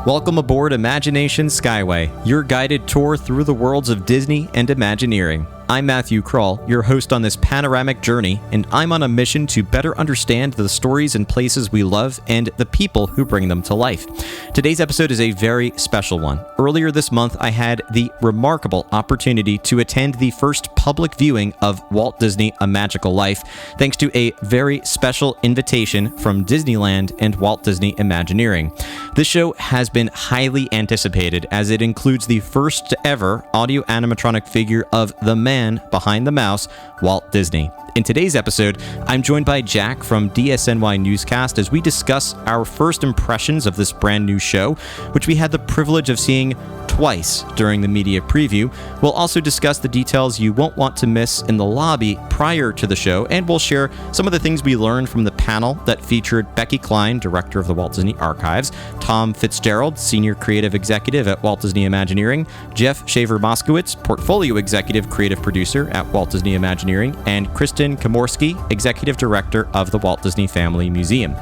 Welcome aboard Imagination Skyway, your guided tour through the worlds of Disney and Imagineering. I'm Matthew Kroll, your host on this panoramic journey, and I'm on a mission to better understand the stories and places we love and the people who bring them to life. Today's episode is a very special one. Earlier this month, I had the remarkable opportunity to attend the first public viewing of Walt Disney: A Magical Life, thanks to a very special invitation from Disneyland and Walt Disney Imagineering. This show has been highly anticipated as it includes the first ever audio-animatronic figure of the man behind the mouse, Walt Disney. In today's episode, I'm joined by Jack from DSNY Newscast as we discuss our first impressions of this brand new show, which we had the privilege of seeing twice during the media preview. We'll also discuss the details you won't want to miss in the lobby prior to the show, and we'll share some of the things we learned from the panel that featured Becky Klein, director of the Walt Disney Archives, Tom Fitzgerald, senior creative executive at Walt Disney Imagineering, Jeff Shaver-Moskowitz, portfolio executive creative producer at Walt Disney Imagineering, and Kristen Komoroske, executive director of the Walt Disney Family Museum.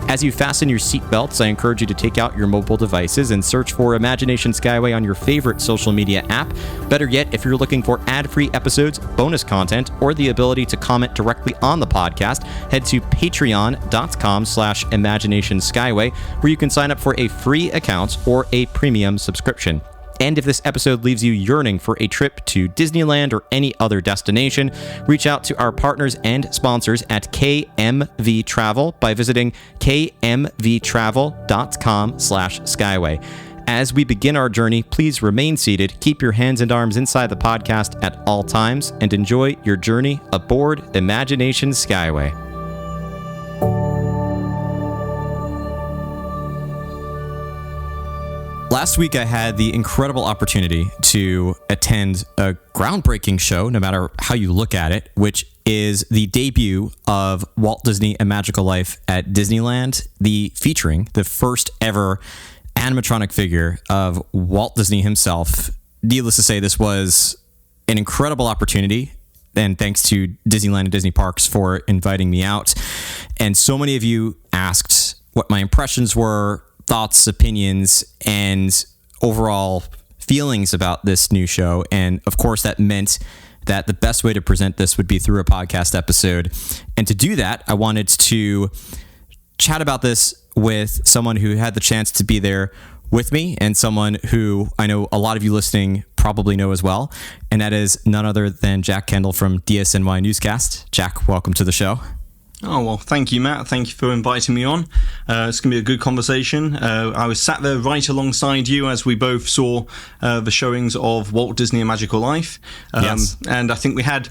As you fasten your seatbelts, I encourage you to take out your mobile devices and search for Imagination Skyway on your favorite social media app. Better yet, if you're looking for ad-free episodes, bonus content, or the ability to comment directly on the podcast, head to patreon.com/Imagination Skyway, where you can sign up for a free account or a premium subscription. And if this episode leaves you yearning for a trip to Disneyland or any other destination, reach out to our partners and sponsors at KMV Travel by visiting kmvtravel.com/Skyway. As we begin our journey, please remain seated, keep your hands and arms inside the podcast at all times, and enjoy your journey aboard Imagination Skyway. Last week, I had the incredible opportunity to attend a groundbreaking show, no matter how you look at it, which is the debut of Walt Disney: A Magical Life at Disneyland, featuring the first ever animatronic figure of Walt Disney himself. Needless to say, this was an incredible opportunity, and thanks to Disneyland and Disney Parks for inviting me out. And so many of you asked what my impressions were, thoughts, opinions, and overall feelings about this new show. And of course, that meant that the best way to present this would be through a podcast episode. And to do that, I wanted to chat about this with someone who had the chance to be there with me, and someone who I know a lot of you listening probably know as well. And that is none other than Jack Kendall from DSNY Newscast. Jack, welcome to the show. Oh, well, thank you, Matt. Thank you for inviting me on. It's going to be a good conversation. I was sat there right alongside you as we both saw the showings of Walt Disney: A Magical Life. Yes. And I think we had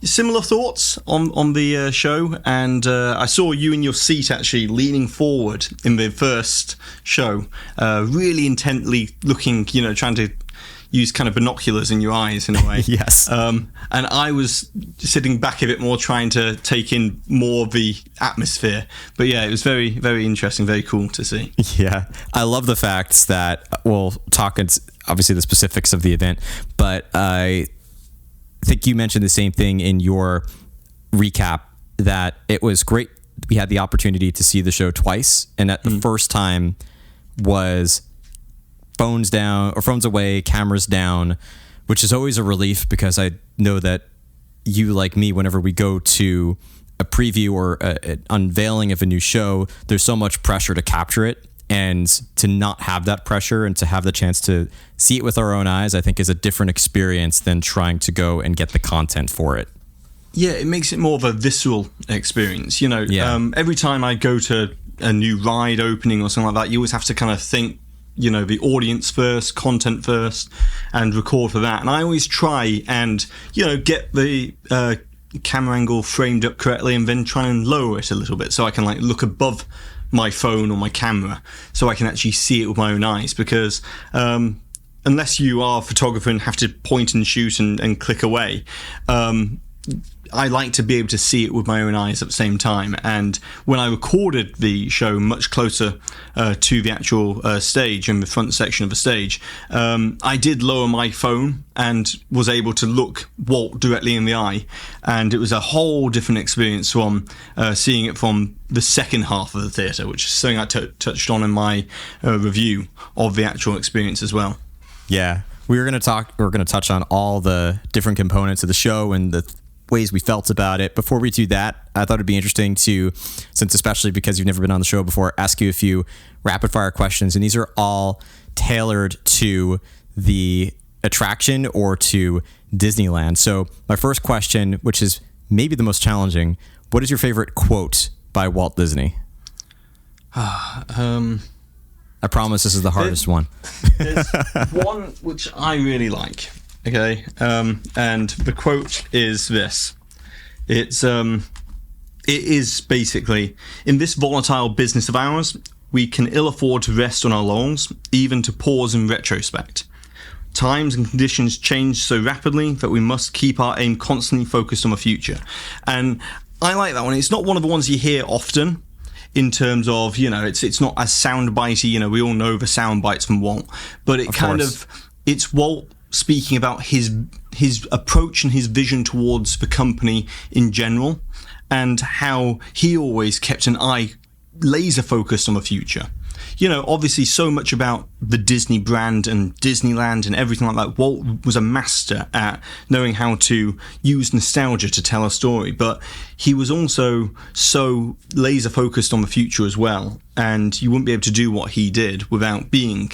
similar thoughts on the show. And I saw you in your seat, actually, leaning forward in the first show, really intently looking, trying to use kind of binoculars in your eyes in a way. Yes. And I was sitting back a bit more, trying to take in more of the atmosphere. But yeah, it was very, very interesting, very cool to see. Yeah. I love the fact that we'll talk obviously the specifics of the event, but I think you mentioned the same thing in your recap, that it was great. We had the opportunity to see the show twice, and that the first time was phones down or phones away, cameras down, which is always a relief, because I know that you, like me, whenever we go to a preview or an unveiling of a new show, there's so much pressure to capture it, and to not have that pressure and to have the chance to see it with our own eyes, I think is a different experience than trying to go and get the content for it. Yeah, it makes it more of a visceral experience. Every time I go to a new ride opening or something like that, you always have to kind of think, the audience first, content first, and record for that. And I always try and, get the camera angle framed up correctly, and then try and lower it a little bit so I can look above my phone or my camera, so I can actually see it with my own eyes. Because unless you are a photographer and have to point and shoot and click away, I like to be able to see it with my own eyes at the same time. And when I recorded the show much closer to the actual stage, in the front section of the stage, I did lower my phone and was able to look Walt directly in the eye. And it was a whole different experience from seeing it from the second half of the theatre, which is something I touched on in my review of the actual experience as well. Yeah. We're going to touch on all the different components of the show and the ways we felt about it. Before we do that, I thought it'd be interesting to, since especially because you've never been on the show before, ask you a few rapid fire questions. And these are all tailored to the attraction or to Disneyland. So my first question, which is maybe the most challenging, what is your favorite quote by Walt Disney? I promise this is the hardest one. There's one which I really like. Okay, and the quote is this. It is basically, in this volatile business of ours, we can ill afford to rest on our laurels, even to pause in retrospect. Times and conditions change so rapidly that we must keep our aim constantly focused on the future. And I like that one. It's not one of the ones you hear often, in terms of, it's not as soundbitey. We all know the sound bites from Walt, but it's Walt speaking about his approach and his vision towards the company in general, and how he always kept an eye laser focused on the future. Obviously so much about the Disney brand and Disneyland and everything like that. Walt was a master at knowing how to use nostalgia to tell a story, but he was also so laser focused on the future as well. And you wouldn't be able to do what he did without being,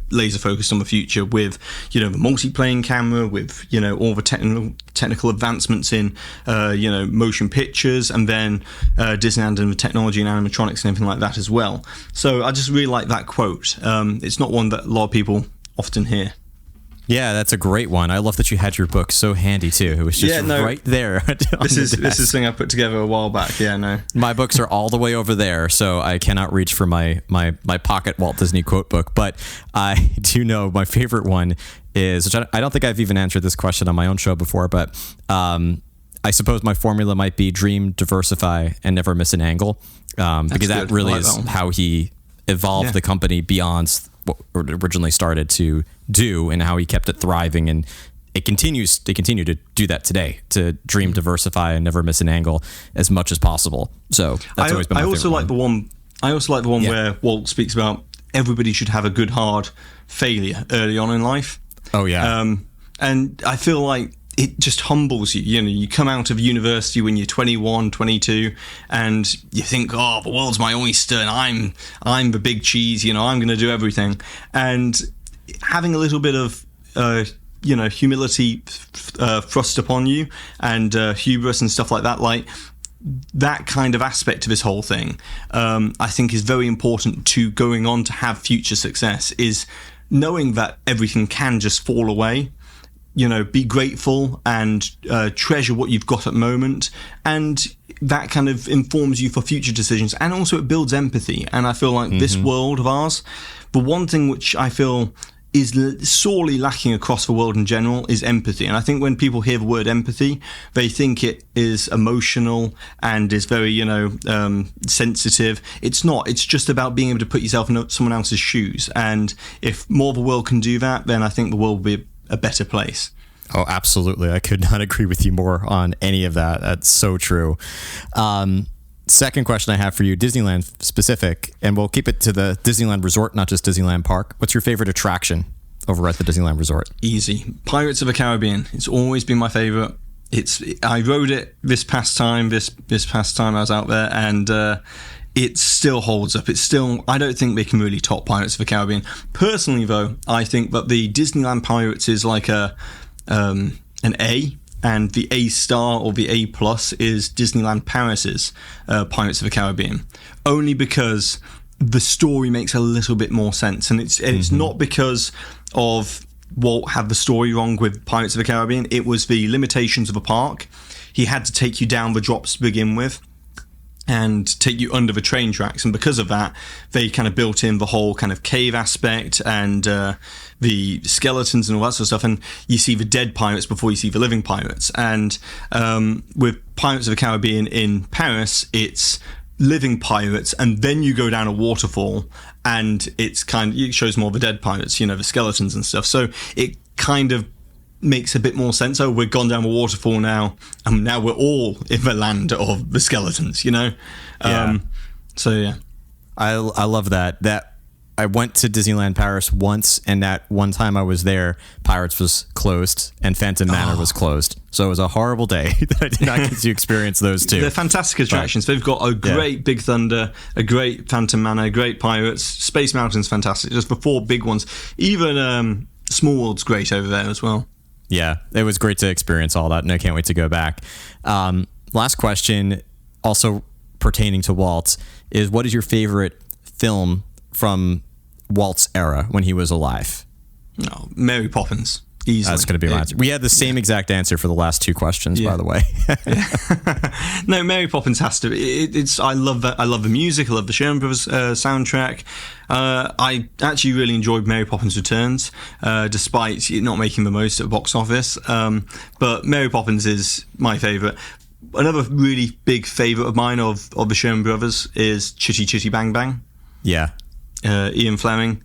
laser focused on the future with, the multi-playing camera, with, all the technical advancements in, motion pictures, and then Disneyland and the technology and animatronics and everything like that as well. So I just really like that quote. It's not one that a lot of people often hear. Yeah, that's a great one. I love that you had your book so handy too. It was just right there. This is something I put together a while back. Yeah, no. My books are all the way over there, so I cannot reach for my pocket Walt Disney quote book. But I do know my favorite one is, which I don't think I've even answered this question on my own show before, but I suppose my formula might be dream, diversify, and never miss an angle, because that really is how he evolved the company beyond what originally started to do, and how he kept it thriving, and they continue to do that today, to dream, diversify, and never miss an angle as much as possible. So that's always been my favorite one. I also like the one where Walt speaks about everybody should have a good hard failure early on in life. Oh yeah. And I feel like it just humbles you. You come out of university when you're 21, 22, and you think, oh, the world's my oyster, and I'm the big cheese, I'm going to do everything. And having a little bit of, humility thrust upon you, and hubris and stuff like that kind of aspect of this whole thing, I think is very important to going on to have future success, is knowing that everything can just fall away. Be grateful and treasure what you've got at the moment, and that kind of informs you for future decisions, and also it builds empathy. And I feel like this world of ours, the one thing which I feel is sorely lacking across the world in general is empathy. And I think when people hear the word empathy, they think it is emotional and is very, sensitive. It's not. It's just about being able to put yourself in someone else's shoes. And if more of the world can do that, then I think the world will be a better place. Oh, absolutely. I could not agree with you more on any of that. That's so true. Second question I have for you, Disneyland specific, and we'll keep it to the Disneyland Resort, not just Disneyland Park. What's your favorite attraction over at the Disneyland Resort? Easy. Pirates of the Caribbean. It's always been my favorite. I rode it this past time I was out there, and it still holds up. I don't think they can really top Pirates of the Caribbean. Personally, though, I think that the Disneyland Pirates is like an A, and the A star or the A plus is Disneyland Paris's Pirates of the Caribbean, only because the story makes a little bit more sense, and it's not because of Walt had the story wrong with Pirates of the Caribbean. It was the limitations of a park. He had to take you down the drops to begin with. and take you under the train tracks. And because of that, they kind of built in the whole kind of cave aspect and the skeletons and all that sort of stuff. And you see the dead pirates before you see the living pirates. And with Pirates of the Caribbean in Paris, it's living pirates, and then you go down a waterfall, and it shows more of the dead pirates, the skeletons and stuff. So it kind of makes a bit more sense. Oh, we've gone down a waterfall now, and now we're all in the land of the skeletons, So yeah, I love that. I went to Disneyland Paris once, and that one time I was there, Pirates was closed and Phantom Manor was closed. So it was a horrible day that I did not get to experience those two. They're fantastic attractions. They've got a great Big Thunder, a great Phantom Manor, great Pirates. Space Mountain's fantastic. Just the 4 big ones. Even Small World's great over there as well. Yeah, it was great to experience all that, and I can't wait to go back. Last question, also pertaining to Walt, is what is your favorite film from Walt's era when he was alive? No, Mary Poppins. Easily. That's going to be my answer. We had the same exact answer for the last 2 questions, by the way. No, Mary Poppins has to. I love that. I love the music. I love the Sherman Brothers soundtrack. I actually really enjoyed Mary Poppins Returns, despite it not making the most at the box office. But Mary Poppins is my favourite. Another really big favourite of mine of the Sherman Brothers is Chitty Chitty Bang Bang. Yeah. Ian Fleming.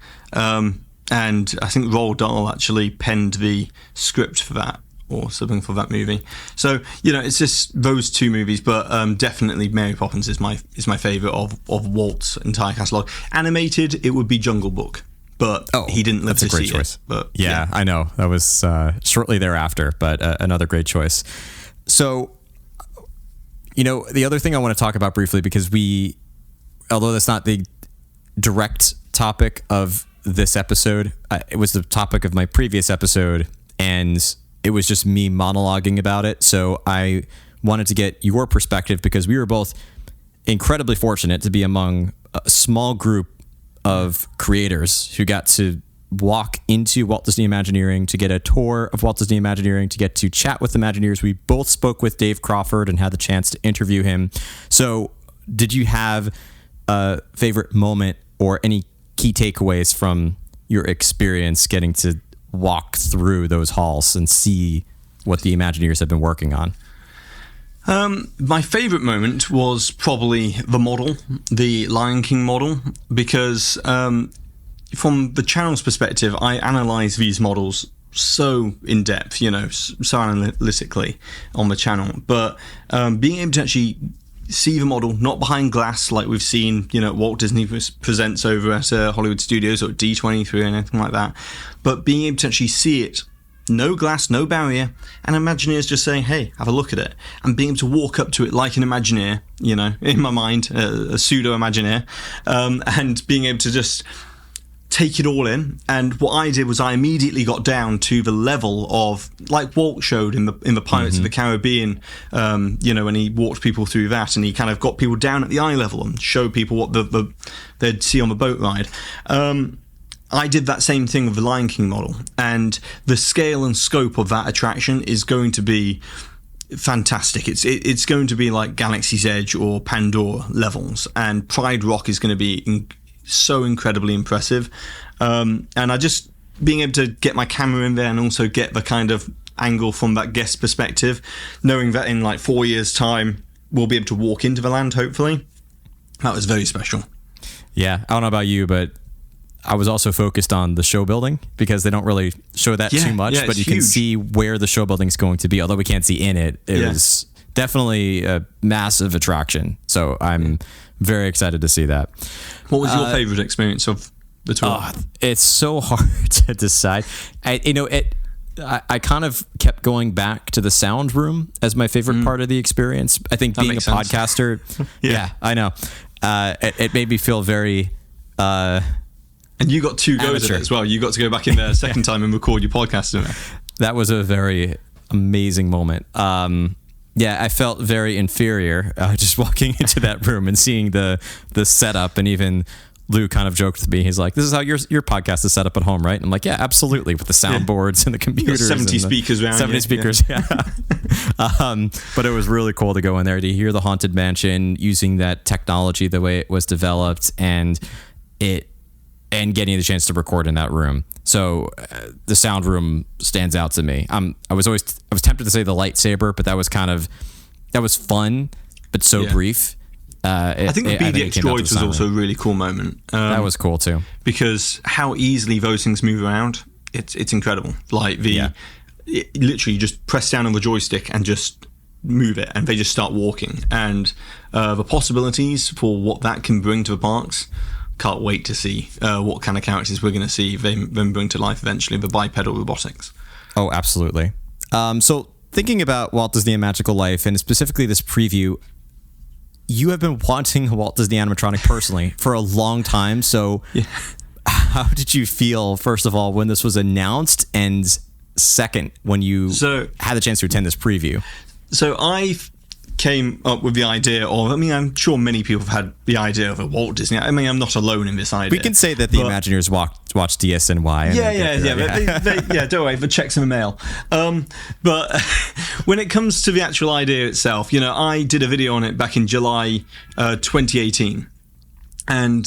And I think Roald Dahl actually penned the script for that or something for that movie. So, it's just those 2 movies, but definitely Mary Poppins is my favourite of Walt's entire catalogue. Animated, it would be Jungle Book, but he didn't live to see choice. It. But yeah, I know. That was shortly thereafter, but another great choice. So, the other thing I want to talk about briefly, because although that's not the direct topic of this episode, it was the topic of my previous episode, and it was just me monologuing about it. So I wanted to get your perspective, because we were both incredibly fortunate to be among a small group of creators who got to walk into Walt Disney Imagineering, to get a tour of Walt Disney Imagineering, to get to chat with Imagineers. We both spoke with Dave Crawford and had the chance to interview him. So did you have a favorite moment or any key takeaways from your experience getting to walk through those halls and see what the Imagineers have been working on? My favourite moment was probably the model, the Lion King model, because from the channel's perspective, I analyse these models so in depth, so analytically on the channel. But being able to actually see the model, not behind glass like we've seen, Walt Disney presents over at Hollywood Studios or D23 or anything like that, but being able to actually see it, no glass, no barrier, and Imagineers just saying, hey, have a look at it, and being able to walk up to it like an Imagineer, in my mind, a pseudo-Imagineer, and being able to just take it all in. And what I did was I immediately got down to the level of, like Walt showed in the Pirates of the Caribbean, when he walked people through that, and he kind of got people down at the eye level and showed people what they'd see on the boat ride. I did that same thing with the Lion King model, and the scale and scope of that attraction is going to be fantastic. It's going to be like Galaxy's Edge or Pandora levels, and Pride Rock is going to be so incredibly impressive. And I just being able to get my camera in there and also get the kind of angle from that guest perspective, knowing that in like 4 years' time we'll be able to walk into the land, hopefully. That was very special. Yeah, I don't know about you, but I was also focused on the show building, because they don't really show that too much, but you can see where the show building is going to be, although we can't see in it. It was definitely a massive attraction. So I'm very excited to see that. What was your favorite experience of the tour? It's so hard to decide. I kind of kept going back to the sound room as my favorite part of the experience. I think being a podcaster, I know. It made me feel very... and you got 2 goes at it as well. You got to go back in there a second time and record your podcast in there. That was a very amazing moment. I felt very inferior just walking into that room and seeing the setup, and even Lou kind of joked with me. He's like, "This is how your podcast is set up at home, right?" And I'm like, "Yeah, absolutely, with the soundboards and the computers, 70 speakers around, 70 speakers." Yeah. But it was really cool to go in there to hear the Haunted Mansion using that technology the way it was developed, and getting the chance to record in that room. So the sound room stands out to me. I was tempted to say the lightsaber, but that was fun, but so brief. I think the BDX droids was also a really cool moment. That was cool too, because how easily those things move around, it's incredible. Like literally, you just press down on the joystick and just move it, and they just start walking. And the possibilities for what that can bring to the parks, can't wait to see what kind of characters we're going to see them bring to life eventually. The bipedal robotics. Oh, absolutely. So thinking about Walt Disney and Magical Life, and specifically this preview, you have been wanting a Walt Disney animatronic personally for a long time. So how did you feel, first of all, when this was announced, and second, when you had the chance to attend this preview? So I came up with the idea of, I'm sure many people have had the idea of a Walt Disney. I'm not alone in this idea. We can say that the Imagineers watch DSNY. Don't worry, the checks in the mail. But when it comes to the actual idea itself, I did a video on it back in July 2018. And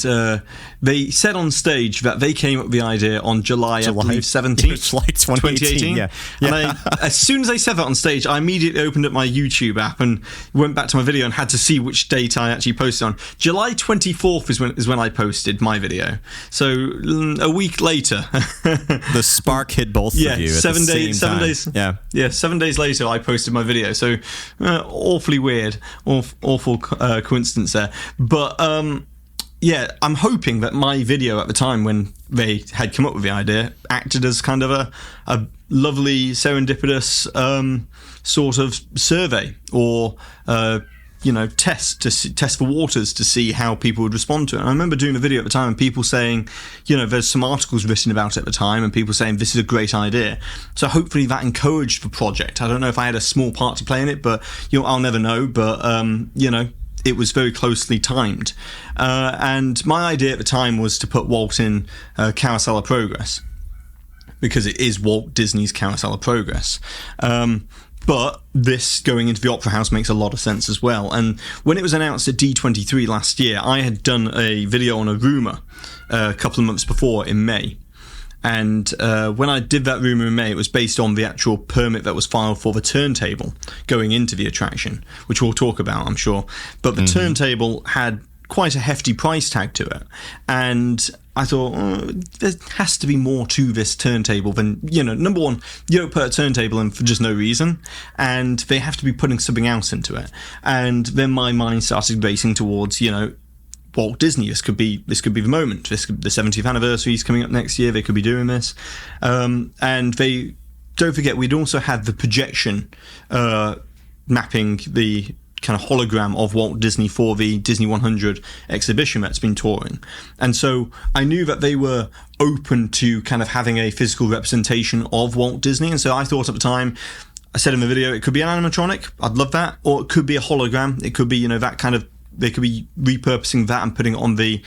they said on stage that they came up with the idea on July 17th, 2018. Yeah. And as soon as they said that on stage, I immediately opened up my YouTube app and went back to my video and had to see which date I actually posted on. July 24th is when I posted my video. So a week later. The spark hit both of you at 7 days. 7 days. Yeah, 7 days later I posted my video. So awfully weird, awful coincidence there. But I'm hoping that my video at the time when they had come up with the idea acted as kind of a lovely serendipitous sort of survey or test the waters to see how people would respond to it. And I remember doing the video at the time and people saying, there's some articles written about it at the time and people saying this is a great idea. So hopefully that encouraged the project. I don't know if I had a small part to play in it, but I'll never know. But it was very closely timed. And my idea at the time was to put Walt in Carousel of Progress, because it is Walt Disney's Carousel of Progress. But this going into the Opera House makes a lot of sense as well. And when it was announced at D23 last year, I had done a video on a rumour a couple of months before in May. And when I did that rumour in May, it was based on the actual permit that was filed for the turntable going into the attraction, which we'll talk about, I'm sure. But the turntable had quite a hefty price tag to it. And I thought, there has to be more to this turntable than, number one, you don't put a turntable in for just no reason, and they have to be putting something else into it. And then my mind started racing towards, Walt Disney. This could be the moment. The 70th anniversary is coming up next year. They could be doing this, and they don't forget. We'd also had the projection mapping the kind of hologram of Walt Disney for the Disney 100 exhibition that's been touring, and so I knew that they were open to kind of having a physical representation of Walt Disney, and so I thought at the time. I said in the video, it could be an animatronic. I'd love that, or it could be a hologram. It could be that kind of. They could be repurposing that and putting it on the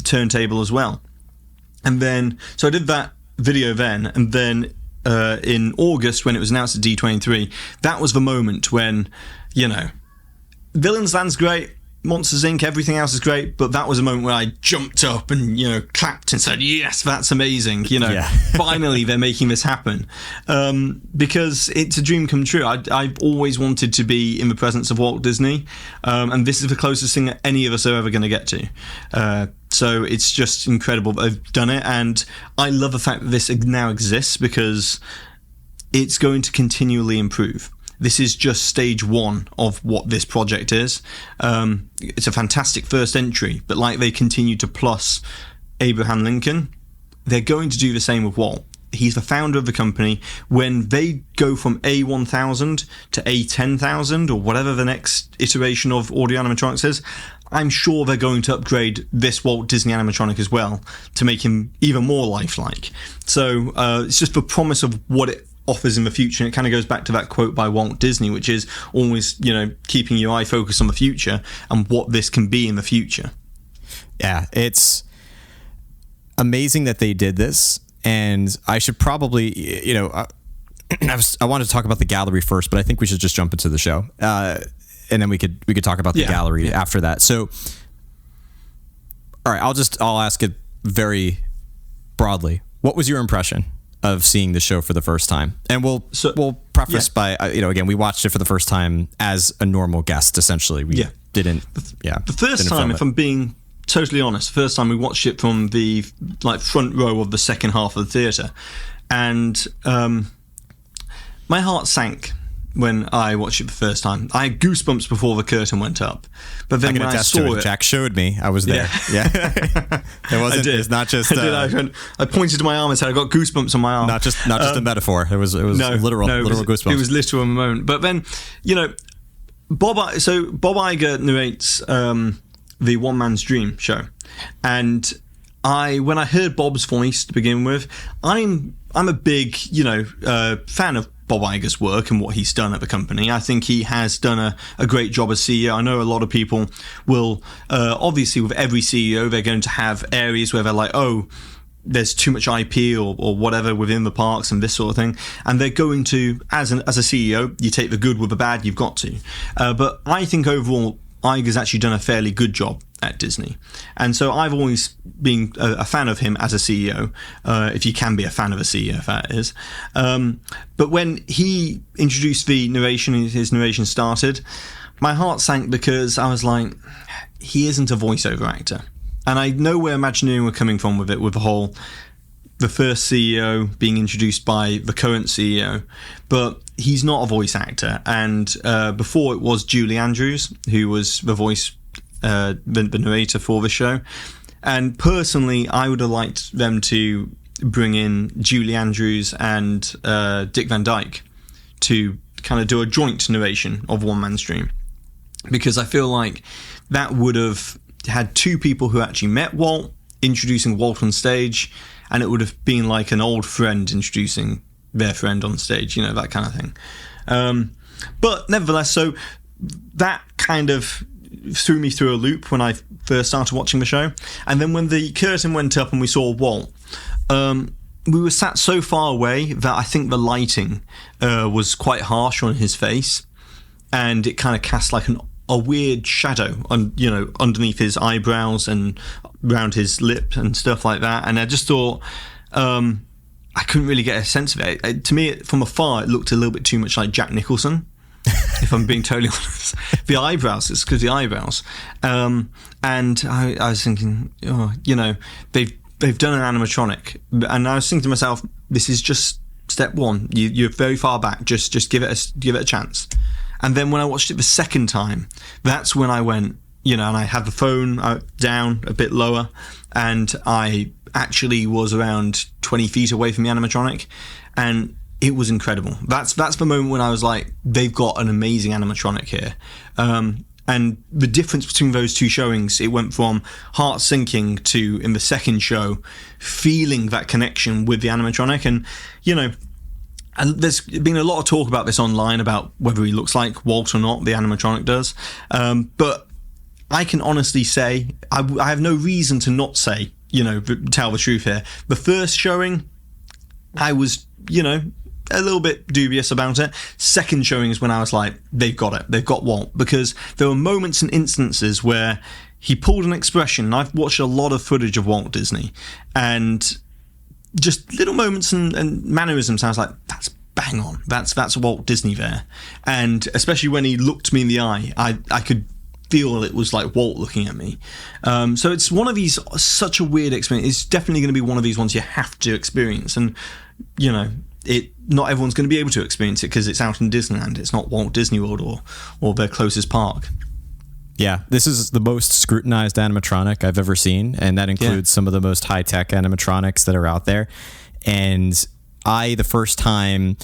turntable as well. And then, so I did that video then, and then in August when it was announced at D23, that was the moment when, Villains Land's great, Monsters Inc., everything else is great, but that was a moment where I jumped up and, clapped and said, yes, that's amazing. Finally they're making this happen. Because it's a dream come true. I've always wanted to be in the presence of Walt Disney, and this is the closest thing that any of us are ever going to get to. So it's just incredible that they've done it, and I love the fact that this now exists because it's going to continually improve. This is just stage one of what this project is. It's a fantastic first entry, but like they continue to plus Abraham Lincoln, they're going to do the same with Walt. He's the founder of the company. When they go from A1000 to A10000 or whatever the next iteration of Audio-Animatronics is, I'm sure they're going to upgrade this Walt Disney animatronic as well to make him even more lifelike. So it's just the promise of what it offers in the future, and it kind of goes back to that quote by Walt Disney, which is always, keeping your eye focused on the future and what this can be in the future. Yeah, it's amazing that they did this, and I should probably, I wanted to talk about the gallery first, but I think we should just jump into the show, and then we could talk about the gallery after that. So, all right, I'll ask it very broadly. What was your impression of seeing the show for the first time? And we'll preface by again, we watched it for the first time as a normal guest. Essentially, we didn't. The first time, if I'm being totally honest, the first time we watched it from the front row of the second half of the theatre, and my heart sank when I watched it the first time. I had goosebumps before the curtain went up, but then when I saw it, Jack showed me. I was there. Yeah. It wasn't. It's not just. I pointed to my arm and said, "I got goosebumps on my arm." Not just a metaphor. It was literal goosebumps. It was literal in the moment. But then, Bob Iger narrates the One Man's Dream show, and when I heard Bob's voice to begin with, I'm a big fan of Bob Iger's work and what he's done at the company. I think he has done a great job as CEO. I know a lot of people will, obviously with every CEO, they're going to have areas where they're like, oh, there's too much IP or whatever within the parks and this sort of thing. And they're going to, as a CEO, you take the good with the bad, you've got to. But I think overall, Iger's actually done a fairly good job at Disney. And so I've always been a fan of him as a CEO, if you can be a fan of a CEO, if that is. But when he introduced the narration, his narration started, my heart sank because I was like, he isn't a voiceover actor. And I know where Imagineering were coming from with it, with the first CEO being introduced by the current CEO, but he's not a voice actor. And before it was Julie Andrews, who was the voice, the narrator for the show. And personally, I would have liked them to bring in Julie Andrews and Dick Van Dyke to kind of do a joint narration of One Man's Dream, because I feel like that would have had two people who actually met Walt, introducing Walt on stage, and it would have been like an old friend introducing their friend on stage, that kind of thing. But nevertheless, so that kind of threw me through a loop when I first started watching the show. And then when the curtain went up and we saw Walt, we were sat so far away that I think the lighting was quite harsh on his face, and it kind of cast like a weird shadow underneath his eyebrows and around his lip and stuff like that. And I just thought, I couldn't really get a sense of it. To me, from afar, it looked a little bit too much like Jack Nicholson, if I'm being totally honest. The eyebrows, it's because the eyebrows. And I was thinking, they've done an animatronic. And I was thinking to myself, this is just step one. You're very far back. Just give it a chance. And then when I watched it the second time, that's when I went, and I had the phone down a bit lower, and I actually was around 20 feet away from the animatronic, and it was incredible. That's the moment when I was like, they've got an amazing animatronic here. And the difference between those two showings, it went from heart sinking to, in the second show, feeling that connection with the animatronic. And, and there's been a lot of talk about this online, about whether he looks like Walt or not, the animatronic does. But I can honestly say, I have no reason to not say, tell the truth here. The first showing, I was, a little bit dubious about it. Second showing is when I was like, they've got it. They've got Walt. Because there were moments and instances where he pulled an expression. And I've watched a lot of footage of Walt Disney, and just little moments and mannerisms. I was like, that's bang on. That's Walt Disney there. And especially when he looked me in the eye, I could feel it was like Walt looking at me. So it's one of these, such a weird experience. It's definitely going to be one of these ones you have to experience. And, not everyone's going to be able to experience it because it's out in Disneyland. It's not Walt Disney World or their closest park. Yeah, this is the most scrutinized animatronic I've ever seen, and that includes some of the most high-tech animatronics that are out there. And the first time,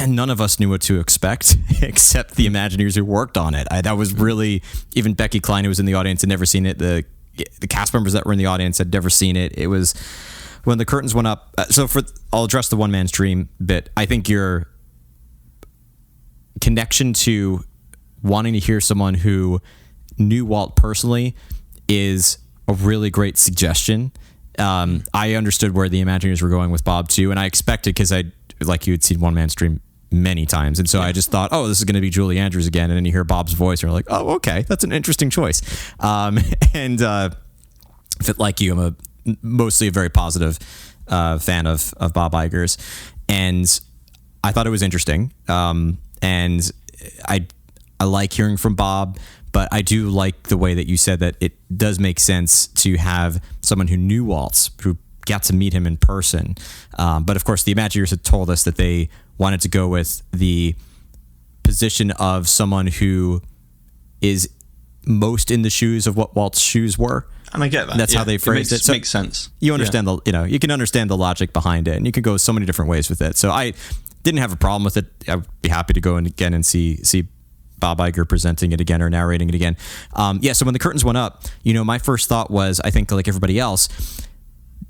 none of us knew what to expect except the Imagineers who worked on it. That was really, even Becky Klein, who was in the audience, had never seen it. The cast members that were in the audience had never seen it. It was when the curtains went up. I'll address the One Man's Dream bit. I think your connection to wanting to hear someone who knew Walt personally is a really great suggestion. I understood where the Imagineers were going with Bob too, and I expected, because like you had seen One Man Stream many times. And so I just thought, oh, this is going to be Julie Andrews again. And then you hear Bob's voice and you're like, oh, okay, that's an interesting choice. Like you, I'm mostly a very positive fan of Bob Iger's. And I thought it was interesting. And I like hearing from Bob, but I do like the way that you said that it does make sense to have someone who knew Walt, who got to meet him in person. But of course, the Imagineers had told us that they wanted to go with the position of someone who is most in the shoes of what Walt's shoes were. And I get that. And that's how they phrased it. So makes sense. You understand you can understand the logic behind it, and you can go so many different ways with it. So I didn't have a problem with it. I'd be happy to go in again and see Bob Iger presenting it again or narrating it again. So when the curtains went up, my first thought was, I think like everybody else,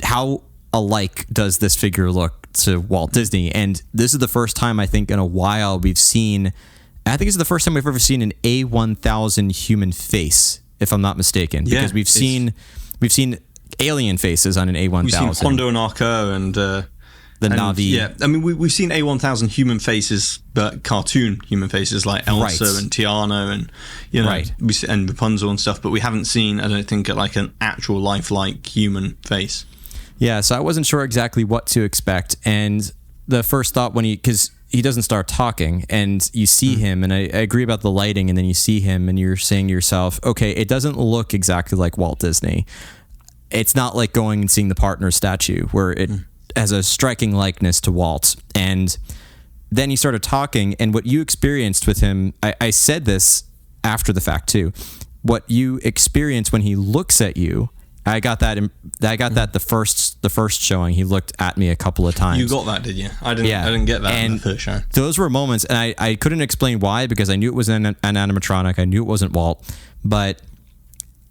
how alike does this figure look to Walt Disney? And this is the first time I think in a while we've seen, I think it's the first time we've ever seen an A1000 human face, if I'm not mistaken, because we've seen alien faces on an A1000. We've seen Pondo and Arco and the Na'vi. Yeah, I mean we've seen A1000 human faces, but cartoon human faces like Elsa and Tiana and and Rapunzel and stuff. But we haven't seen, I don't think, like an actual lifelike human face. Yeah, so I wasn't sure exactly what to expect. And the first thought because he doesn't start talking and you see him, and I agree about the lighting, and then you see him and you're saying to yourself, okay, it doesn't look exactly like Walt Disney. It's not like going and seeing the Partner statue where it has a striking likeness to Walt. And then he started talking, and what you experienced with him, I said this after the fact too, what you experience when he looks at you, I got that the first showing. He looked at me a couple of times. You got that, did you? I didn't get that in the first show. Those were moments, and I couldn't explain why, because I knew it was an animatronic. I knew it wasn't Walt, but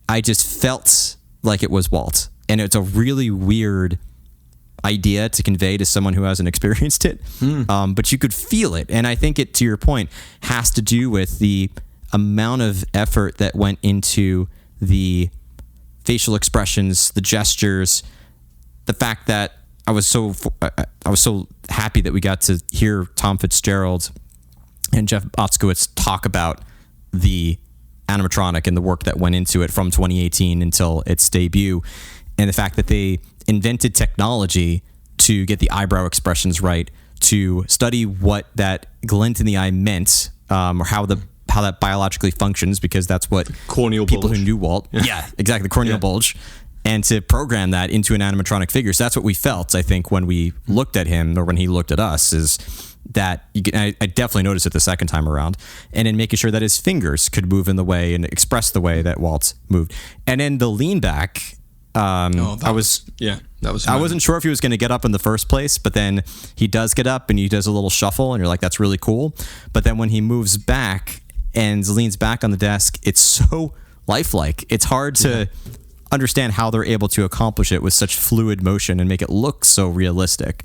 I just felt like it was Walt. And it's a really weird idea to convey to someone who hasn't experienced it. But you could feel it. And I think it, to your point, has to do with the amount of effort that went into the facial expressions, the gestures, the fact that I was so happy that we got to hear Tom Fitzgerald and Jeff Moskowitz talk about the animatronic and the work that went into it from 2018 until its debut, and the fact that they invented technology to get the eyebrow expressions right, to study what that glint in the eye meant, or how that biologically functions, because that's what corneal people bulge. Who knew Walt, exactly, corneal bulge, and to program that into an animatronic figure. So that's what we felt, I think, when we looked at him, or when he looked at us, is that I definitely noticed it the second time around, and in making sure that his fingers could move in the way and express the way that Walt moved. And then the lean back, I wasn't sure if he was going to get up in the first place, but then he does get up and he does a little shuffle, and you're like, that's really cool. But then when he moves back and leans back on the desk, it's so lifelike. It's hard to understand how they're able to accomplish it with such fluid motion and make it look so realistic.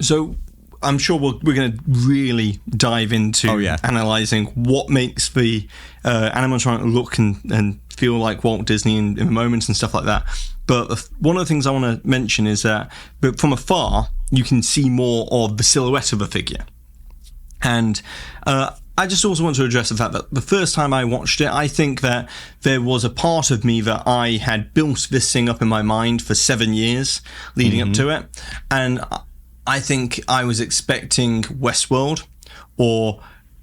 So I'm sure we're going to really dive into analysing what makes the animatronic look and feel like Walt Disney in moments and stuff like that. But one of the things I want to mention is that from afar, you can see more of the silhouette of the figure. And I just also want to address the fact that the first time I watched it, I think that there was a part of me that I had built this thing up in my mind for 7 years leading up to it. And I think I was expecting Westworld, or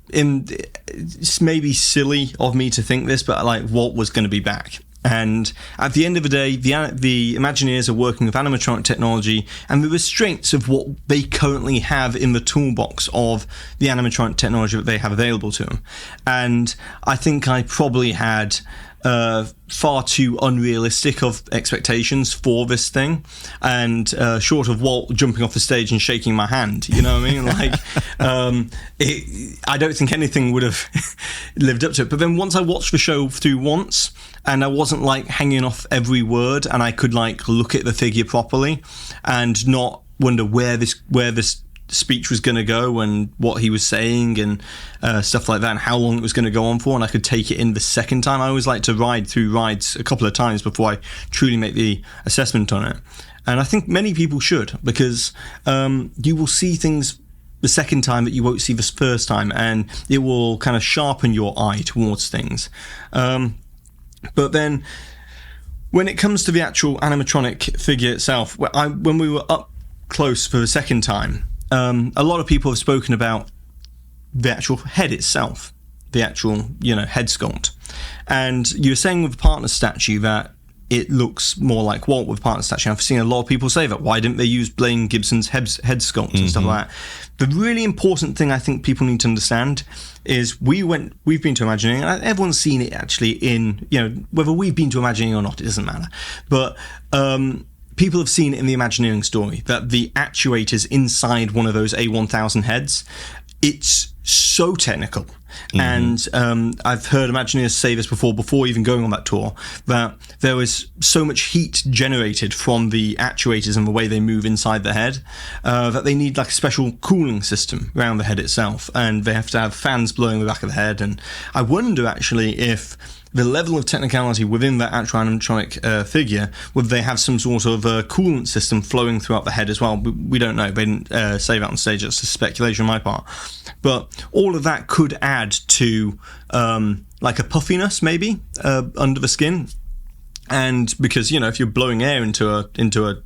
it's maybe silly of me to think this, but like Walt was going to be back. And at the end of the day, the Imagineers are working with animatronic technology and the restraints of what they currently have in the toolbox of the animatronic technology that they have available to them. And I think I probably had far too unrealistic of expectations for this thing, and short of Walt jumping off the stage and shaking my hand, you know what I mean? Like, I don't think anything would have lived up to it. But then once I watched the show through once, and I wasn't like hanging off every word, and I could like look at the figure properly and not wonder where this speech was going to go and what he was saying and stuff like that, and how long it was going to go on for, and I could take it in the second time. I always like to ride through rides a couple of times before I truly make the assessment on it, and I think many people should, because you will see things the second time that you won't see the first time, and it will kind of sharpen your eye towards things. But then when it comes to the actual animatronic figure itself, when we were up close for the second time, a lot of people have spoken about the actual head itself, the actual, head sculpt. And you were saying with the partner statue that it looks more like Walt with partner statue. I've seen a lot of people say that. Why didn't they use Blaine Gibson's head sculpt and stuff like that? The really important thing I think people need to understand is we've been to Imagineering, and everyone's seen it actually in, whether we've been to Imagineering or not, it doesn't matter. But people have seen it in the Imagineering story, that the actuators inside one of those A1000 heads, it's so technical. And I've heard Imagineers say this before even going on that tour, that there was so much heat generated from the actuators and the way they move inside the head, that they need like a special cooling system around the head itself, and they have to have fans blowing the back of the head. And I wonder actually if the level of technicality within that actual animatronic figure, would they have some sort of coolant system flowing throughout the head as well? We don't know. They didn't say that on stage. That's a speculation on my part. But all of that could add to like a puffiness maybe under the skin. And because, if you're blowing air into a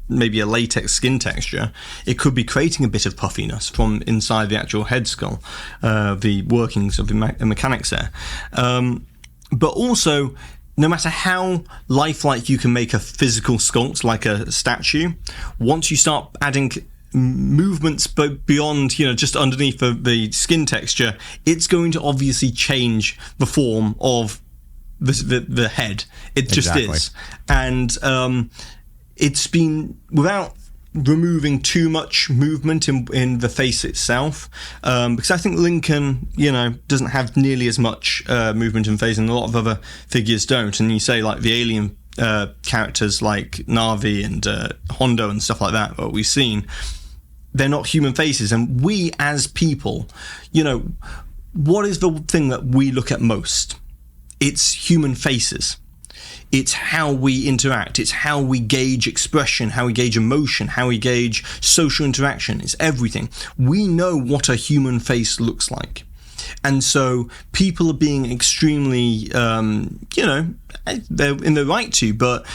maybe a latex skin texture, it could be creating a bit of puffiness from inside the actual head skull, the workings of the mechanics there. But also, no matter how lifelike you can make a physical sculpt, like a statue, once you start adding movements beyond, just underneath the skin texture, it's going to obviously change the form of the head. It just is. And it's been, without removing too much movement in the face itself, because I think Lincoln, doesn't have nearly as much movement in face, and a lot of other figures don't. And you say like the alien characters like Na'vi and Hondo and stuff like that, what we've seen, they're not human faces. And we as people, what is the thing that we look at most? It's human faces. It's how we interact. It's how we gauge expression, how we gauge emotion, how we gauge social interaction. It's everything. We know what a human face looks like. And so people are being extremely, they're in the right to, but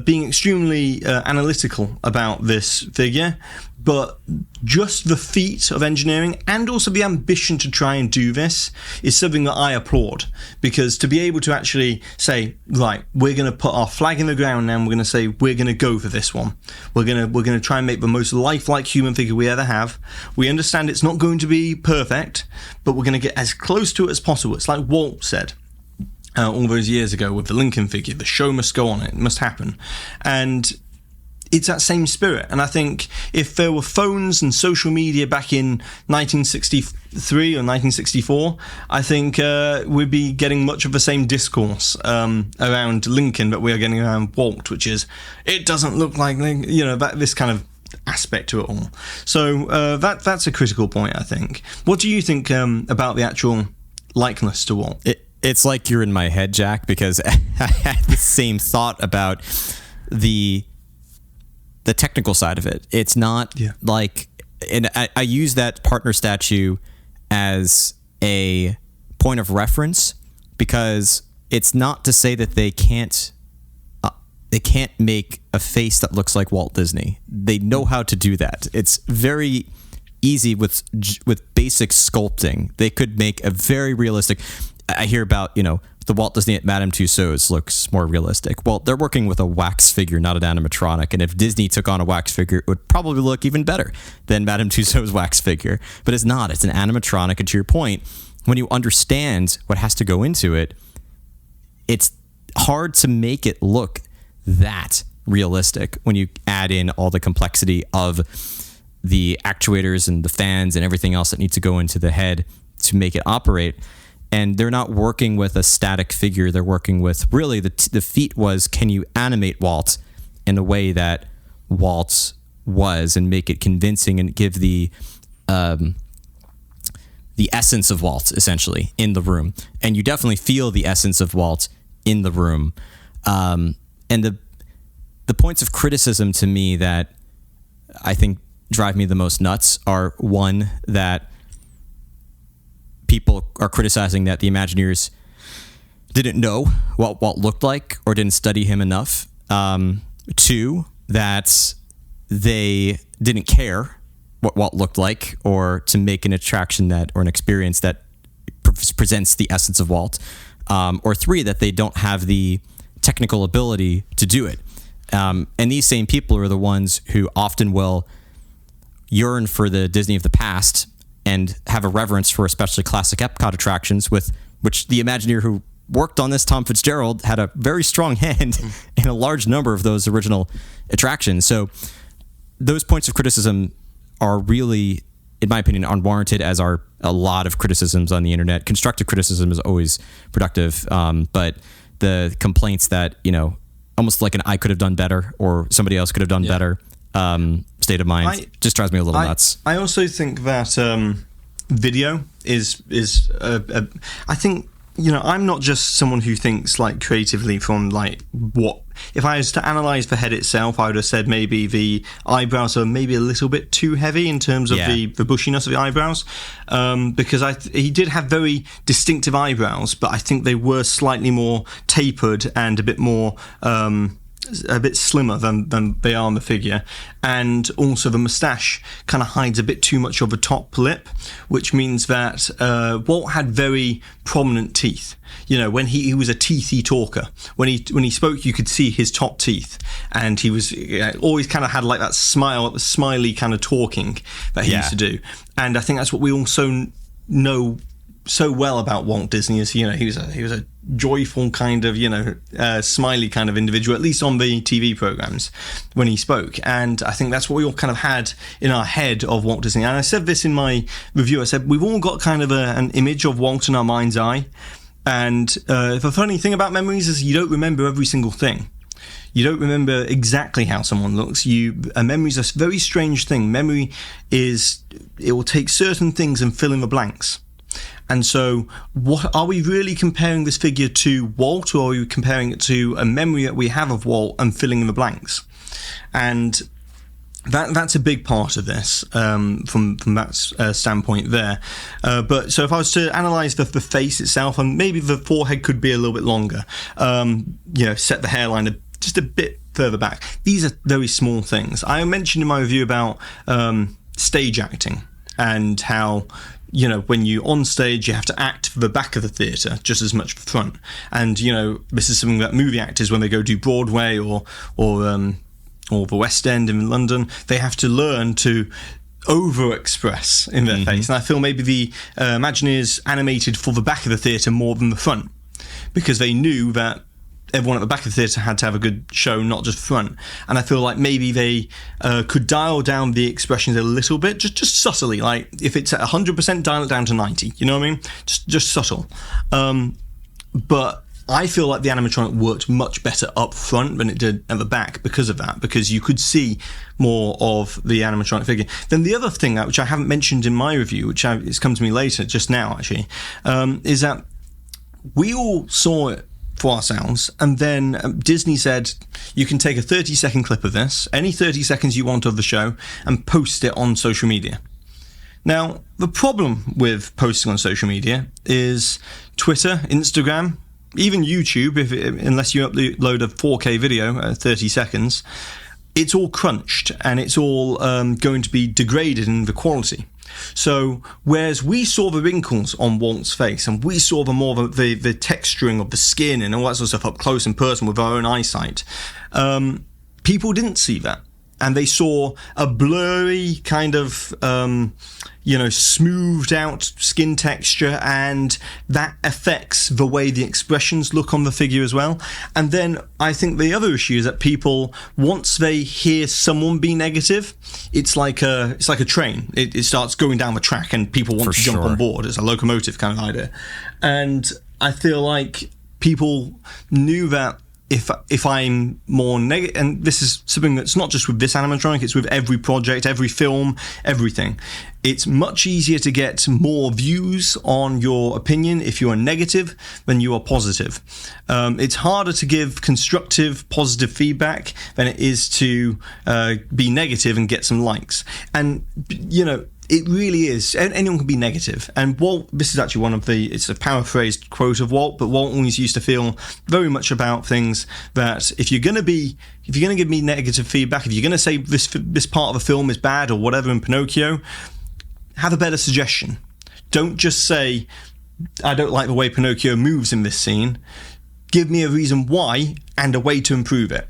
being extremely analytical about this figure. But just the feat of engineering and also the ambition to try and do this is something that I applaud, because to be able to actually say, right, we're going to put our flag in the ground now, and we're going to say we're going to go for this one. We're going to try and make the most lifelike human figure we ever have. We understand it's not going to be perfect, but we're going to get as close to it as possible. It's like Walt said all those years ago with the Lincoln figure, the show must go on, it must happen. And it's that same spirit. And I think if there were phones and social media back in 1963 or 1964, I think we'd be getting much of the same discourse around Lincoln that we are getting around Walt, which is, it doesn't look like, this kind of aspect to it all. So that's a critical point, I think. What do you think about the actual likeness to Walt? It's like you're in my head, Jack, because I had the same thought about the technical side of it. It's not like, and I use that partner statue as a point of reference, because it's not to say that they can't make a face that looks like Walt Disney. They know how to do that. It's very easy with basic sculpting. They could make a very realistic. I hear about, the Walt Disney at Madame Tussauds looks more realistic. Well, they're working with a wax figure, not an animatronic. And if Disney took on a wax figure, it would probably look even better than Madame Tussauds' wax figure. But it's not. It's an animatronic. And to your point, when you understand what has to go into it, it's hard to make it look that realistic when you add in all the complexity of the actuators and the fans and everything else that needs to go into the head to make it operate. And they're not working with a static figure. They're working with, really, the feat was, can you animate Walt in the way that Walt was and make it convincing and give the essence of Walt, essentially, in the room. And you definitely feel the essence of Walt in the room. And the points of criticism to me that I think drive me the most nuts are, one, that people are criticizing that the Imagineers didn't know what Walt looked like or didn't study him enough. Two, that they didn't care what Walt looked like or to make an attraction that or an experience that presents the essence of Walt. Or three, that they don't have the technical ability to do it. And these same people are the ones who often will yearn for the Disney of the past and have a reverence for especially classic Epcot attractions, with which the Imagineer who worked on this, Tom Fitzgerald, had a very strong hand in a large number of those original attractions. So those points of criticism are really, in my opinion, unwarranted, as are a lot of criticisms on the internet. Constructive criticism is always productive, but the complaints that, almost like an I could have done better or somebody else could have done better state of mind just drives me a little nuts. I also think that video is I think, I'm not just someone who thinks like creatively from like what, if I was to analyze the head itself, I would have said maybe the eyebrows are maybe a little bit too heavy in terms of the bushiness of the eyebrows, because he did have very distinctive eyebrows, but I think they were slightly more tapered and a bit more a bit slimmer than they are on the figure. And also the moustache kind of hides a bit too much of a top lip, which means that Walt had very prominent teeth. When he was a teethy talker. When he spoke, you could see his top teeth, and he was always kind of had like that smiley kind of talking that he used to do. And I think that's what we also know so well about Walt Disney, is he was a joyful kind of smiley kind of individual, at least on the TV programs when he spoke. And I think that's what we all kind of had in our head of Walt Disney. And I said this in my review, I said we've all got kind of an image of Walt in our mind's eye. And the funny thing about memories is you don't remember every single thing. You don't remember exactly how someone looks. A memory is a very strange thing. Memory it will take certain things and fill in the blanks. And so, what are we really comparing this figure to Walt, or are we comparing it to a memory that we have of Walt and filling in the blanks? And that's a big part of this from that standpoint there. But so if I was to analyse the face itself, and maybe the forehead could be a little bit longer, set the hairline just a bit further back. These are very small things. I mentioned in my review about stage acting and how, when you're on stage, you have to act for the back of the theatre just as much for the front. And, this is something that movie actors, when they go do Broadway or the West End in London, they have to learn to over-express in their face. And I feel maybe the Imagineers animated for the back of the theatre more than the front, because they knew that everyone at the back of the theatre had to have a good show, not just front. And I feel like maybe they could dial down the expressions a little bit, just subtly. Like if it's at 100%, dial it down to 90. You know what I mean? Just subtle. But I feel like the animatronic worked much better up front than it did at the back because of that, because you could see more of the animatronic figure. Then the other thing, which I haven't mentioned in my review, which it's come to me later, just now actually, is that we all saw it for ourselves, and then Disney said you can take a 30-second clip of this, any 30 seconds you want of the show, and post it on social media. Now, the problem with posting on social media is Twitter, Instagram, even YouTube, unless you upload a 4K video at 30 seconds, it's all crunched and it's all going to be degraded in the quality. So, whereas we saw the wrinkles on Walt's face and we saw the texturing of the skin and all that sort of stuff up close and personal with our own eyesight, people didn't see that. And they saw a blurry kind of, smoothed out skin texture, and that affects the way the expressions look on the figure as well. And then I think the other issue is that people, once they hear someone be negative, it's like a train. It starts going down the track and people want to jump on board. It's a locomotive kind of idea. And I feel like people knew that if I'm more negative, and this is something that's not just with this animatronic, it's with every project, every film, everything. It's much easier to get more views on your opinion if you are negative than you are positive. It's harder to give constructive, positive feedback than it is to be negative and get some likes. And, you know, it really is. Anyone can be negative. And Walt, this is actually it's a paraphrased quote of Walt, but Walt always used to feel very much about things that if you're going to give me negative feedback, if you're going to say this part of a film is bad or whatever in Pinocchio, have a better suggestion. Don't just say, I don't like the way Pinocchio moves in this scene. Give me a reason why and a way to improve it.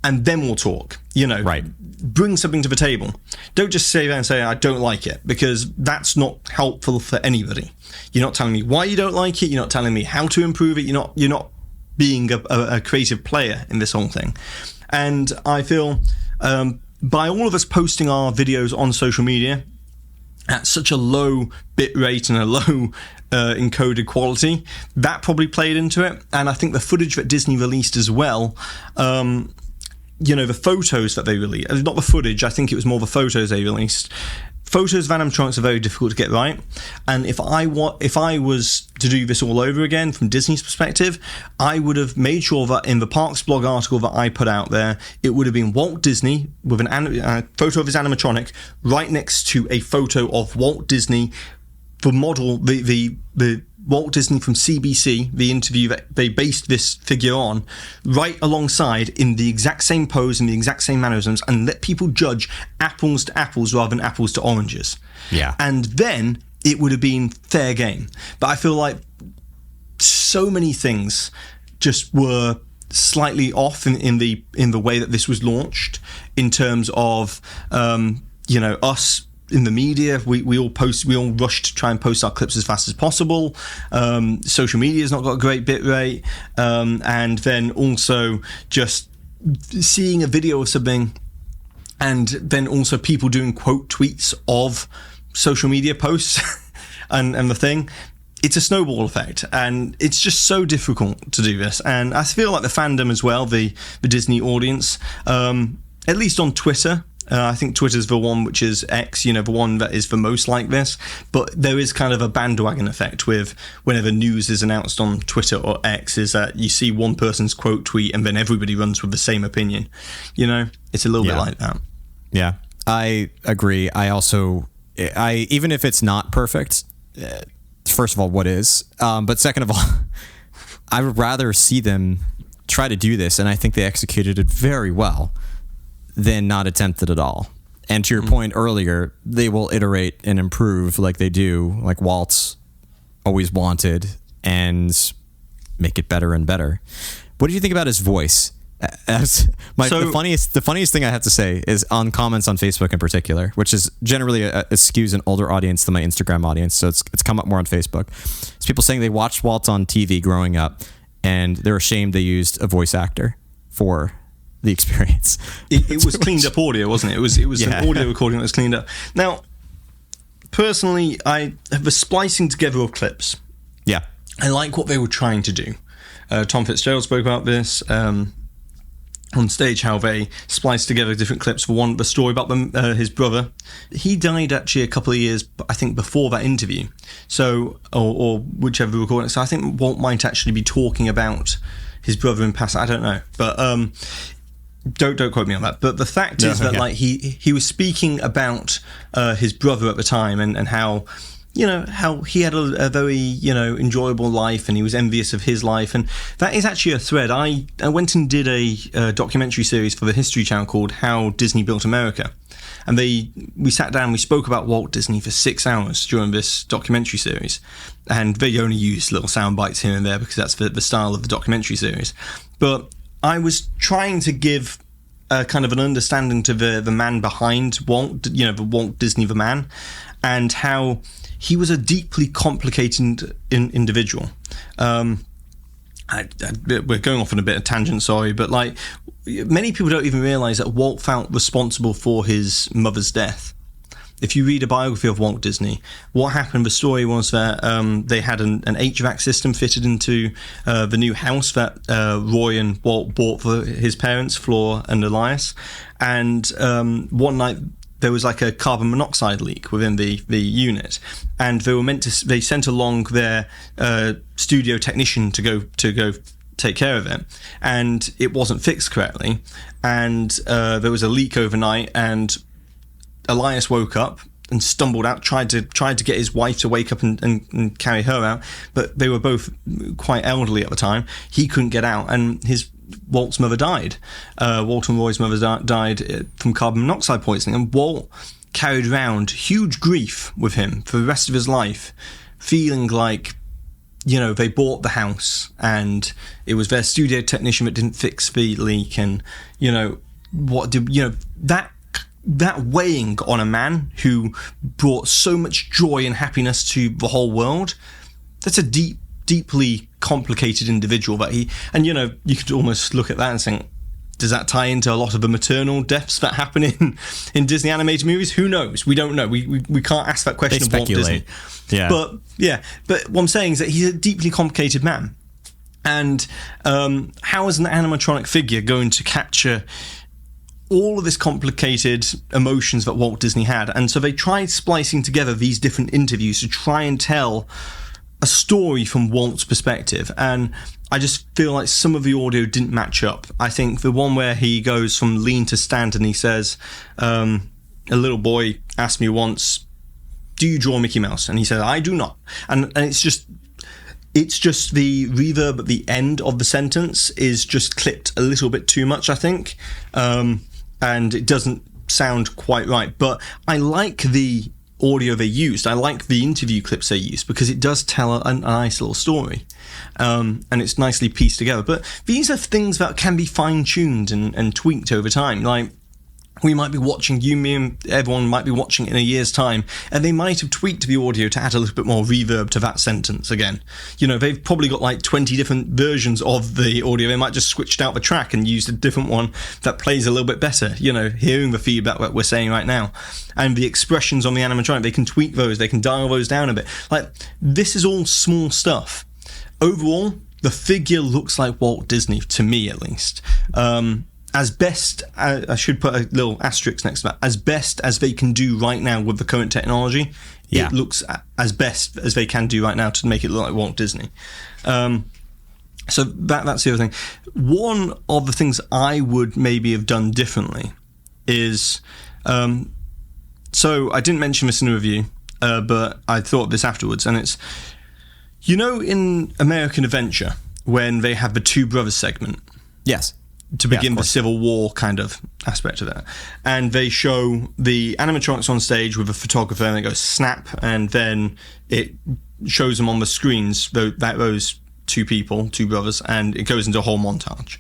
And then we'll talk, you know. Right. Bring something to the table. Don't just say that and say, I don't like it, because that's not helpful for anybody. You're not telling me why you don't like it. You're not telling me how to improve it. You're not being a creative player in this whole thing. And I feel by all of us posting our videos on social media at such a low bit rate and a low encoded quality, that probably played into it. And I think the footage that Disney released as well, you know, the photos that they released, not the footage, I think it was more the photos they released. Photos of animatronics are very difficult to get right. And if I was to do this all over again from Disney's perspective, I would have made sure that in the Parks blog article that I put out there, it would have been Walt Disney with a photo of his animatronic right next to a photo of Walt Disney, the model, the Walt Disney from CBC, the interview that they based this figure on, right alongside in the exact same pose and the exact same mannerisms, and let people judge apples to apples rather than apples to oranges. Yeah. And then it would have been fair game. But I feel like so many things just were slightly off in the way that this was launched, in terms of you know, us in the media, we all rush to try and post our clips as fast as possible. Social media has not got a great bit rate, and then also just seeing a video of something, and then also people doing quote tweets of social media posts and the thing. It's a snowball effect, and it's just so difficult to do this. And I feel like the fandom as well, the Disney audience, at least on Twitter. I think Twitter's the one which is X, you know, the one that is the most like this. But there is kind of a bandwagon effect with whenever news is announced on Twitter or X, is that you see one person's quote tweet and then everybody runs with the same opinion. You know, it's a little bit like that. Yeah, I agree. I even if it's not perfect, first of all, what is? But second of all, I would rather see them try to do this, and I think they executed it very well, than not attempt it at all. And to your point earlier, they will iterate and improve like they do, like Walt's always wanted, and make it better and better. What do you think about his voice? The funniest thing I have to say is on comments on Facebook in particular, which is generally skews an older audience than my Instagram audience, so it's come up more on Facebook. It's people saying they watched Walt on TV growing up, and they're ashamed they used a voice actor for the experience. It was cleaned up audio, wasn't it? It was an audio recording that was cleaned up. Now, personally, I have the splicing together of clips. Yeah. I like what they were trying to do. Tom Fitzgerald spoke about this on stage, how they spliced together different clips for the story about his brother. He died actually a couple of years, I think, before that interview. So, or whichever recording. So I think Walt might actually be talking about his brother in past. I don't know, but don't quote me on that. But the fact is that like he was speaking about his brother at the time, and how, you know, how he had a very, you know, enjoyable life, and he was envious of his life. And that is actually a thread. I went and did a documentary series for the History Channel called How Disney Built America. And we sat down, we spoke about Walt Disney for 6 hours during this documentary series. And they only used little sound bites here and there because that's the style of the documentary series. But I was trying to give kind of an understanding to the man behind Walt, you know, the Walt Disney, the man, and how he was a deeply complicated individual. We're going off on a bit of tangent, sorry, but like many people don't even realize that Walt felt responsible for his mother's death. if you read a biography of Walt Disney, what happened, the story was that they had an HVAC system fitted into the new house that Roy and Walt bought for his parents, Flora and Elias. And one night there was like a carbon monoxide leak within the unit, and they sent along their studio technician to go take care of it, and it wasn't fixed correctly, and there was a leak overnight, and Elias woke up and stumbled out, tried to get his wife to wake up and carry her out, but they were both quite elderly at the time. He couldn't get out, and Walt's mother died. Walt and Roy's mother died from carbon monoxide poisoning, and Walt carried around huge grief with him for the rest of his life, feeling like, they bought the house and it was their studio technician that didn't fix the leak, and that weighing on a man who brought so much joy and happiness to the whole world. That's a deeply complicated individual that you could almost look at that and think, does that tie into a lot of the maternal deaths that happen in Disney animated movies? Who knows? We don't know. We can't ask that question of Walt Disney. Yeah. But what I'm saying is that he's a deeply complicated man. And how is an animatronic figure going to capture all of this complicated emotions that Walt Disney had? And so they tried splicing together these different interviews to try and tell a story from Walt's perspective, and I just feel like some of the audio didn't match up. I think the one where he goes from lean to stand and he says, a little boy asked me once, do you draw Mickey Mouse? And he said, I do not. And it's just the reverb at the end of the sentence is just clipped a little bit too much, I think, and it doesn't sound quite right. But I like the audio they used. I like the interview clips they used because it does tell a nice little story, and it's nicely pieced together. But these are things that can be fine-tuned and tweaked over time. Like, we might be watching, me and everyone might be watching it in a year's time, and they might have tweaked the audio to add a little bit more reverb to that sentence again. They've probably got like 20 different versions of the audio. They might just switched out the track and used a different one that plays a little bit better, hearing the feedback that we're saying right now. And the expressions on the animatronic, they can tweak those, they can dial those down a bit. Like, this is all small stuff. Overall, the figure looks like Walt Disney, to me at least. As best, I should put a little asterisk next to that, as best as they can do right now with the current technology, it looks as best as they can do right now to make it look like Walt Disney. So that's the other thing. One of the things I would maybe have done differently is, so I didn't mention this in the review, but I thought of this afterwards, and it's, in American Adventure, when they have the Two Brothers segment. Yes. To begin the Civil War kind of aspect of that. And they show the animatronics on stage with a photographer, and it goes snap, and then it shows them on the screens, those two brothers, and it goes into a whole montage.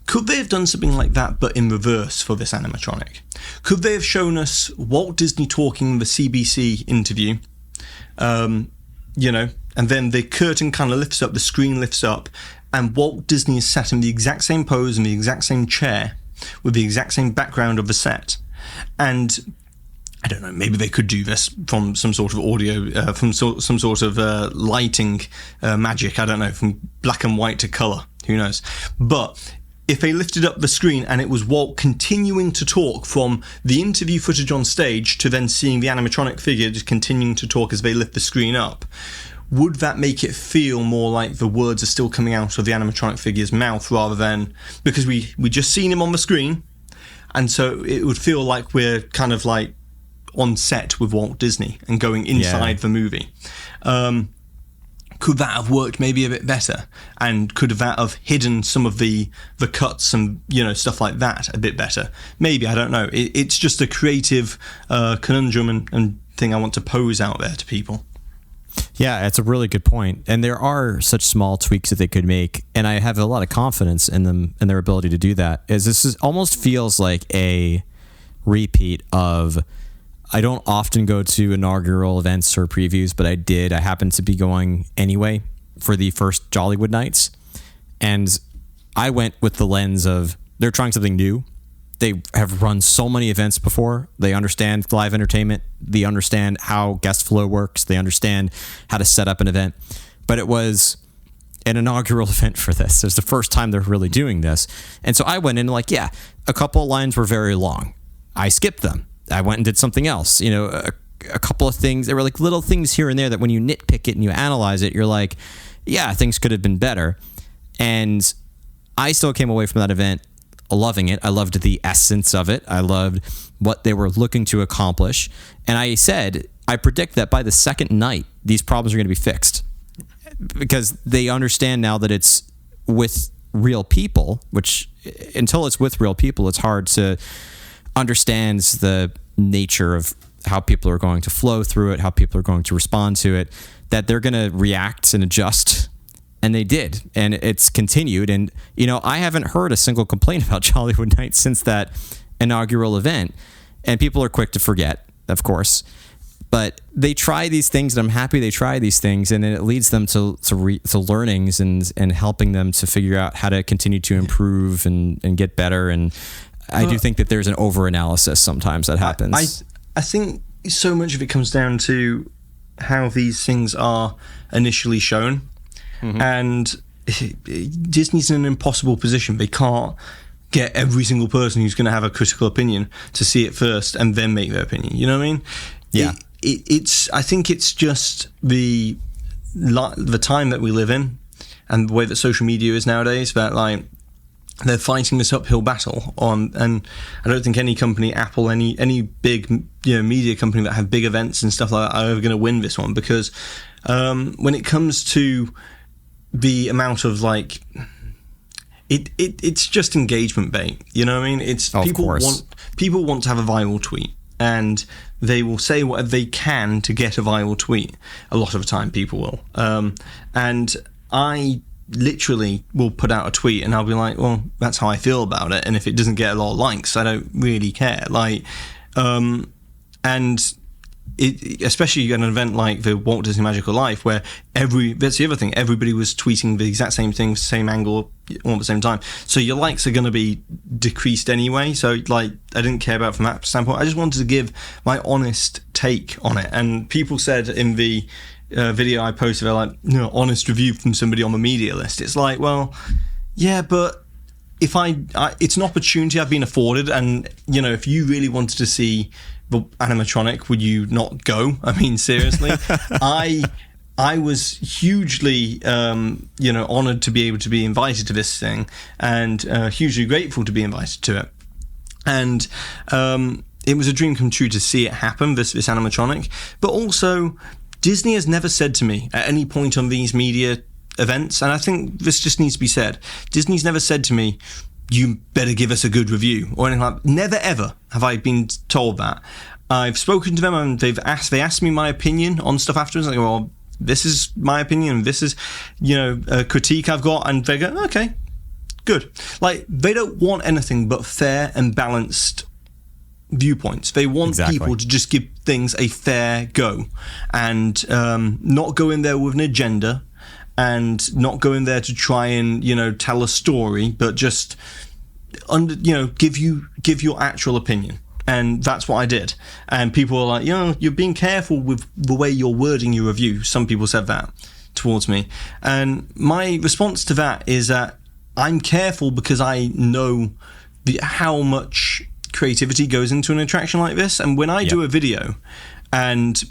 Could they have done something like that, but in reverse for this animatronic? Could they have shown us Walt Disney talking in the CBC interview, and then the curtain kind of lifts up, the screen lifts up, and Walt Disney is sat in the exact same pose in the exact same chair with the exact same background of the set. And I don't know, maybe they could do this from some sort of audio, from some sort of lighting magic, I don't know, from black and white to colour, who knows. But if they lifted up the screen and it was Walt continuing to talk from the interview footage on stage to then seeing the animatronic figure just continuing to talk as they lift the screen up, would that make it feel more like the words are still coming out of the animatronic figure's mouth rather than, because we just seen him on the screen, and so it would feel like we're kind of like on set with Walt Disney and going inside the movie. Could that have worked maybe a bit better, and could that have hidden some of the cuts and stuff like that a bit better? Maybe, I don't know. It's just a creative conundrum and thing I want to pose out there to people. Yeah, it's a really good point. And there are such small tweaks that they could make, and I have a lot of confidence in them and their ability to do that. Almost feels like a repeat of, I don't often go to inaugural events or previews, but I did. I happened to be going anyway for the first Jollywood nights, and I went with the lens of they're trying something new, They have run so many events before. They understand live entertainment. They understand how guest flow works. They understand how to set up an event. But it was an inaugural event for this. It was the first time they're really doing this. And so I went in like, yeah, a couple of lines were very long. I skipped them. I went and did something else. A couple of things, there were like little things here and there that when you nitpick it and you analyze it, you're like, yeah, things could have been better. And I still came away from that event loving it. I loved the essence of it. I loved what they were looking to accomplish. And I said, I predict that by the second night, these problems are going to be fixed, because they understand now that it's with real people, which until it's with real people, it's hard to understand the nature of how people are going to flow through it, how people are going to respond to it, that they're going to react and adjust. And they did. And it's continued. And, I haven't heard a single complaint about Jollywood Nights since that inaugural event. And people are quick to forget, of course. But they try these things, and I'm happy they try these things, and it leads them to learnings and helping them to figure out how to continue to improve and get better. And I do think that there's an over-analysis sometimes that happens. I think so much of it comes down to how these things are initially shown. Mm-hmm. And Disney's in an impossible position. They can't get every single person who's going to have a critical opinion to see it first and then make their opinion. You know what I mean? Yeah. I think it's just the time that we live in and the way that social media is nowadays, that like they're fighting this uphill battle on, and I don't think any company, Apple, any big media company that have big events and stuff like that are ever going to win this one, because when it comes to the amount of like it's just engagement bait. You know what I mean? It's people want to have a viral tweet, and they will say whatever they can to get a viral tweet. A lot of the time people will. And I literally will put out a tweet and I'll be like, well, that's how I feel about it. And if it doesn't get a lot of likes, I don't really care. Like, and especially at an event like the Walt Disney Magical Life, where that's the other thing, everybody was tweeting the exact same thing, same angle, all at the same time. So your likes are going to be decreased anyway. So like, I didn't care about it from that standpoint. I just wanted to give my honest take on it. And people said in the video I posted, they're like, honest review from somebody on the media list. It's like, well, yeah, but if it's an opportunity I've been afforded, and if you really wanted to see the animatronic, would you not go? I mean, seriously. I was hugely honored to be able to be invited to this thing, and hugely grateful to be invited to it. And it was a dream come true to see it happen, this animatronic. But also, Disney has never said to me at any point on these media events, and I think this just needs to be said, Disney's never said to me, you better give us a good review or anything like that. Never ever have I been told that. I've spoken to them and they asked me my opinion on stuff afterwards. I go, well, this is my opinion. This is, a critique I've got. And they go, okay, good. Like, they don't want anything but fair and balanced viewpoints. They want people to just give things a fair go and not go in there with an agenda, and not go in there to try and tell a story, but just give your actual opinion. And that's what I did. And people were like, you're being careful with the way you're wording your review. Some people said that towards me, and my response to that is that I'm careful because I know how much creativity goes into an attraction like this. And when I do a video and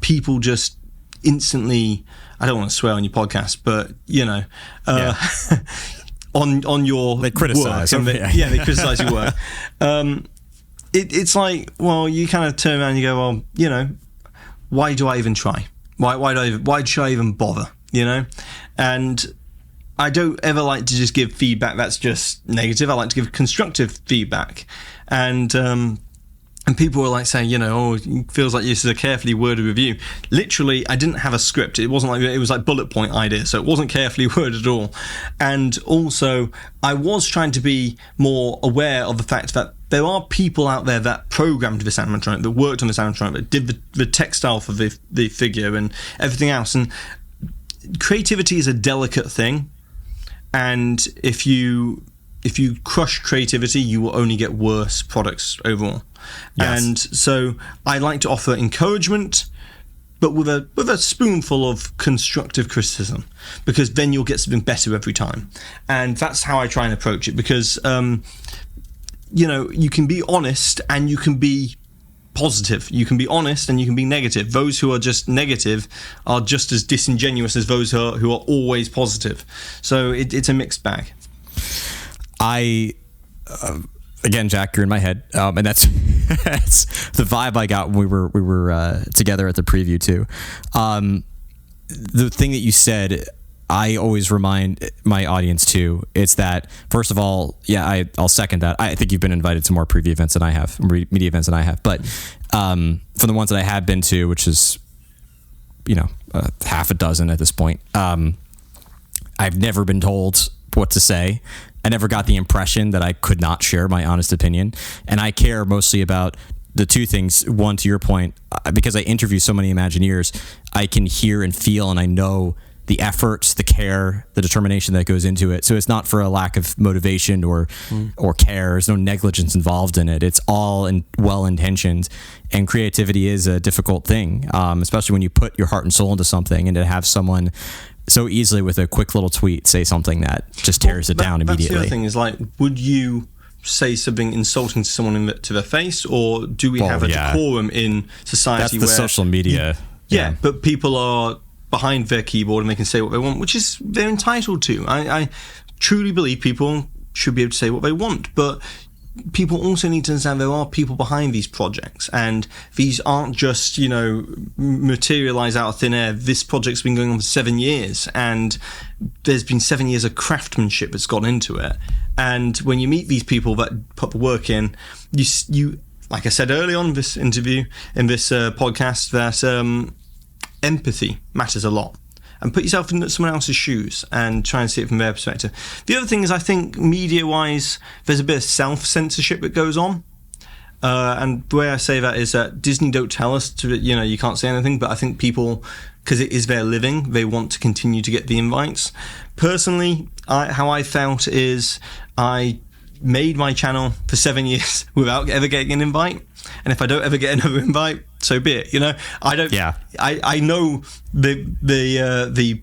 people just instantly, I don't want to swear on your podcast, but on your they criticize work, they criticize your work. It's like, well, you kind of turn around and you go, well, why do I even try? Why should I even bother? And I don't ever like to just give feedback that's just negative. I like to give constructive feedback. And people were like saying, it feels like this is a carefully worded review. Literally, I didn't have a script. It wasn't like, it was like bullet point ideas, so it wasn't carefully worded at all. And also, I was trying to be more aware of the fact that there are people out there that programmed this animatronic, that worked on this animatronic, that did the textile for the figure and everything else. And creativity is a delicate thing. And if you if you crush creativity, you will only get worse products overall. Yes. And so I like to offer encouragement, but with a spoonful of constructive criticism, because then you'll get something better every time. And that's how I try and approach it, because you can be honest and you can be positive. You can be honest and you can be negative. Those who are just negative are just as disingenuous as those who are always positive. So it's a mixed bag. Again, Jack, you're in my head, and that's the vibe I got when we were together at the preview too. The thing that you said, I always remind my audience too. It's that, first of all, I'll second that. I think you've been invited to more preview events than I have, media events than I have. But for the ones that I have been to, which is half a dozen at this point, I've never been told what to say. I never got the impression that I could not share my honest opinion. And I care mostly about the two things. One, to your point, because I interview so many Imagineers, I can hear and feel, and I know the effort, the care, the determination that goes into it. So it's not for a lack of motivation or care. There's no negligence involved in it. It's all well-intentioned. And creativity is a difficult thing, especially when you put your heart and soul into something, and to have someone so easily with a quick little tweet say something that just tears it down immediately. That's the other thing is, like, would you say something insulting to someone to their face, or do we have a decorum in society? That's the social media. Yeah, but people are behind their keyboard and they can say what they want, which is they're entitled to. I truly believe people should be able to say what they want, but people also need to understand there are people behind these projects, and these aren't just, materialize out of thin air. This project's been going on for 7 years, and there's been 7 years of craftsmanship that's gone into it. And when you meet these people that put the work in, you like I said early on in this interview, in this podcast, that empathy matters a lot. And put yourself in someone else's shoes and try and see it from their perspective. The other thing is, I think media-wise, there's a bit of self-censorship that goes on. And the way I say that is that Disney don't tell us you can't say anything, but I think people, because it is their living, they want to continue to get the invites. Personally, how I felt is I made my channel for 7 years without ever getting an invite. And if I don't ever get another invite, so be it. I don't. Yeah. I know the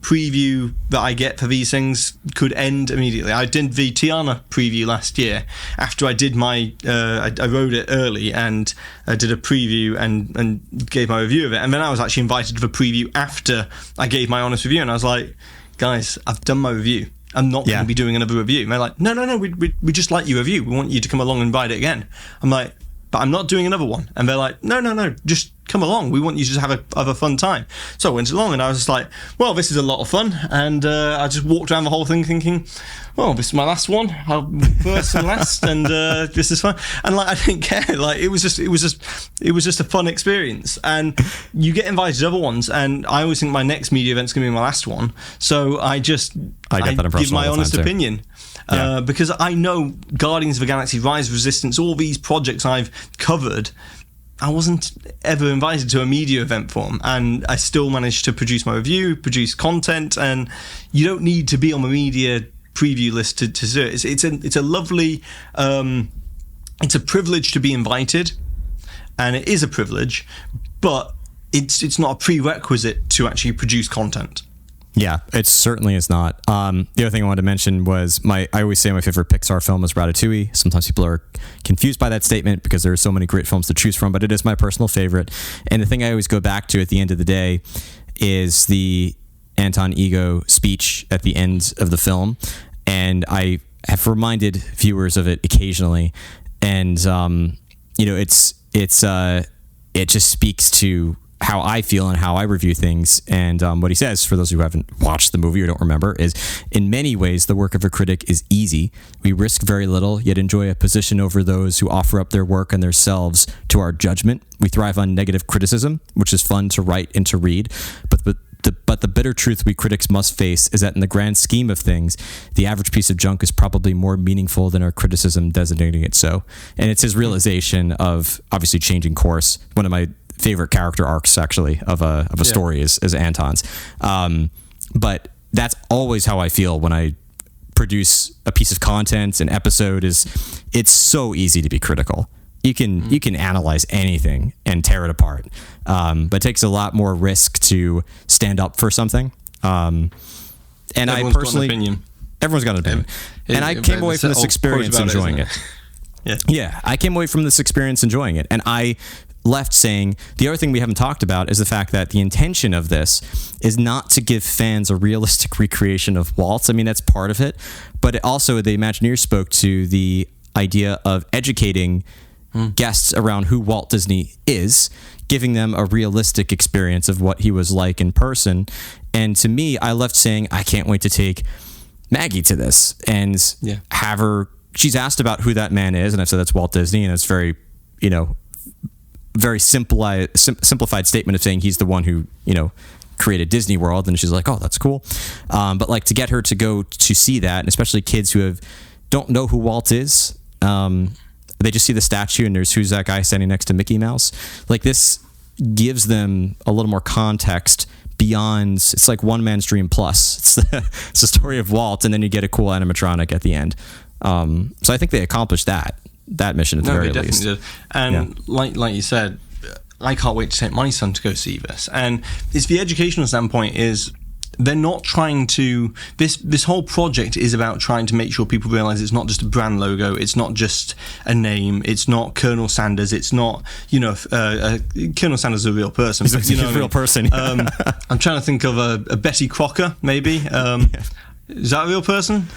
preview that I get for these things could end immediately. I did the Tiana preview last year after I did my. I wrote it early and I did a preview and gave my review of it, and then I was actually invited to the preview after I gave my honest review, and I was like, guys, I've done my review. I'm not going to be doing another review. And they're like, no, we just like your review. We want you to come along and write it again. I'm like, but I'm not doing another one. And they're like, no, just come along. We want you to just have a fun time. So I went along and I was just like, well, this is a lot of fun. And I just walked around the whole thing thinking, well, this is my last one. I'll first and last, and this is fun. And like, I didn't care. Like, it was just a fun experience. And you get invited to other ones, and I always think my next media event's gonna be my last one. So I give my honest opinion. Because I know Guardians of the Galaxy, Rise of Resistance, all these projects I've covered, I wasn't ever invited to a media event for them, and I still managed to produce my review, produce content, and you don't need to be on the media preview list to do it. It's a lovely, it's a privilege to be invited, and it is a privilege, but it's not a prerequisite to actually produce content. Yeah, it certainly is not. The other thing I wanted to mention was I always say my favorite Pixar film is Ratatouille. Sometimes people are confused by that statement because there are so many great films to choose from, but it is my personal favorite. And the thing I always go back to at the end of the day is the Anton Ego speech at the end of the film. And I have reminded viewers of it occasionally. And, it just speaks to how I feel and how I review things. And what he says, for those who haven't watched the movie or don't remember, is, in many ways, the work of a critic is easy. We risk very little, yet enjoy a position over those who offer up their work and themselves to our judgment. We thrive on negative criticism, which is fun to write and to read. But the bitter truth we critics must face is that in the grand scheme of things, the average piece of junk is probably more meaningful than our criticism designating it so. And it's his realization of obviously changing course. One of my favorite character arcs, actually, of a story is Anton's. But that's always how I feel when I produce a piece of content, an episode, it's so easy to be critical. You can analyze anything and tear it apart, but it takes a lot more risk to stand up for something. And everyone's everyone's got an opinion. And I came away from this experience enjoying it. Yeah, I came away from this experience enjoying it, and I left saying the other thing we haven't talked about is the fact that the intention of this is not to give fans a realistic recreation of Walt. I mean, that's part of it, but also the Imagineers spoke to the idea of educating guests around who Walt Disney is, giving them a realistic experience of what he was like in person. And to me, I left saying, I can't wait to take Maggie to this and have her. She's asked about who that man is, and I've said that's Walt Disney, and it's very, very simplified statement of saying he's the one who, created Disney World, and she's like, oh, that's cool. But like to get her to go to see that, and especially kids who don't know who Walt is, they just see the statue and there's who's that guy standing next to Mickey Mouse. Like this gives them a little more context beyond. It's like One Man's Dream Plus. It's the story of Walt, and then you get a cool animatronic at the end. So I think they accomplished that mission at the very least. Did. And like you said, I can't wait to take my son to go see this. And it's the educational standpoint is they're not trying to. This whole project is about trying to make sure people realize it's not just a brand logo. It's not just a name. It's not Colonel Sanders. It's not Colonel Sanders is a real person. But, he's a real person. I'm trying to think of a Betty Crocker maybe. Is that a real person?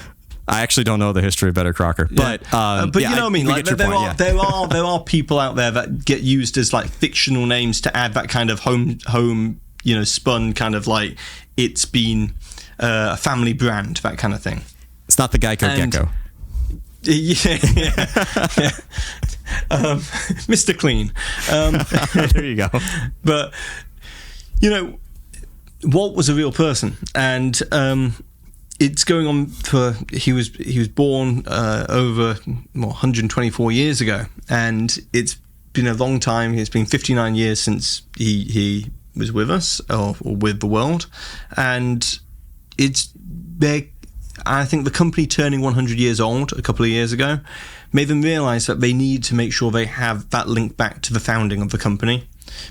I actually don't know the history of Betty Crocker, but you know what I mean. Like there are people out there that get used as like fictional names to add that kind of home spun kind of like it's been a family brand, that kind of thing. It's not the Geico Gecko. Mr. Clean. There you go. But Walt was a real person, and it's going on for he was born over 124 years ago, and it's been a long time. It's been 59 years since he was with us or with the world, and I think the company turning 100 years old a couple of years ago made them realize that they need to make sure they have that link back to the founding of the company,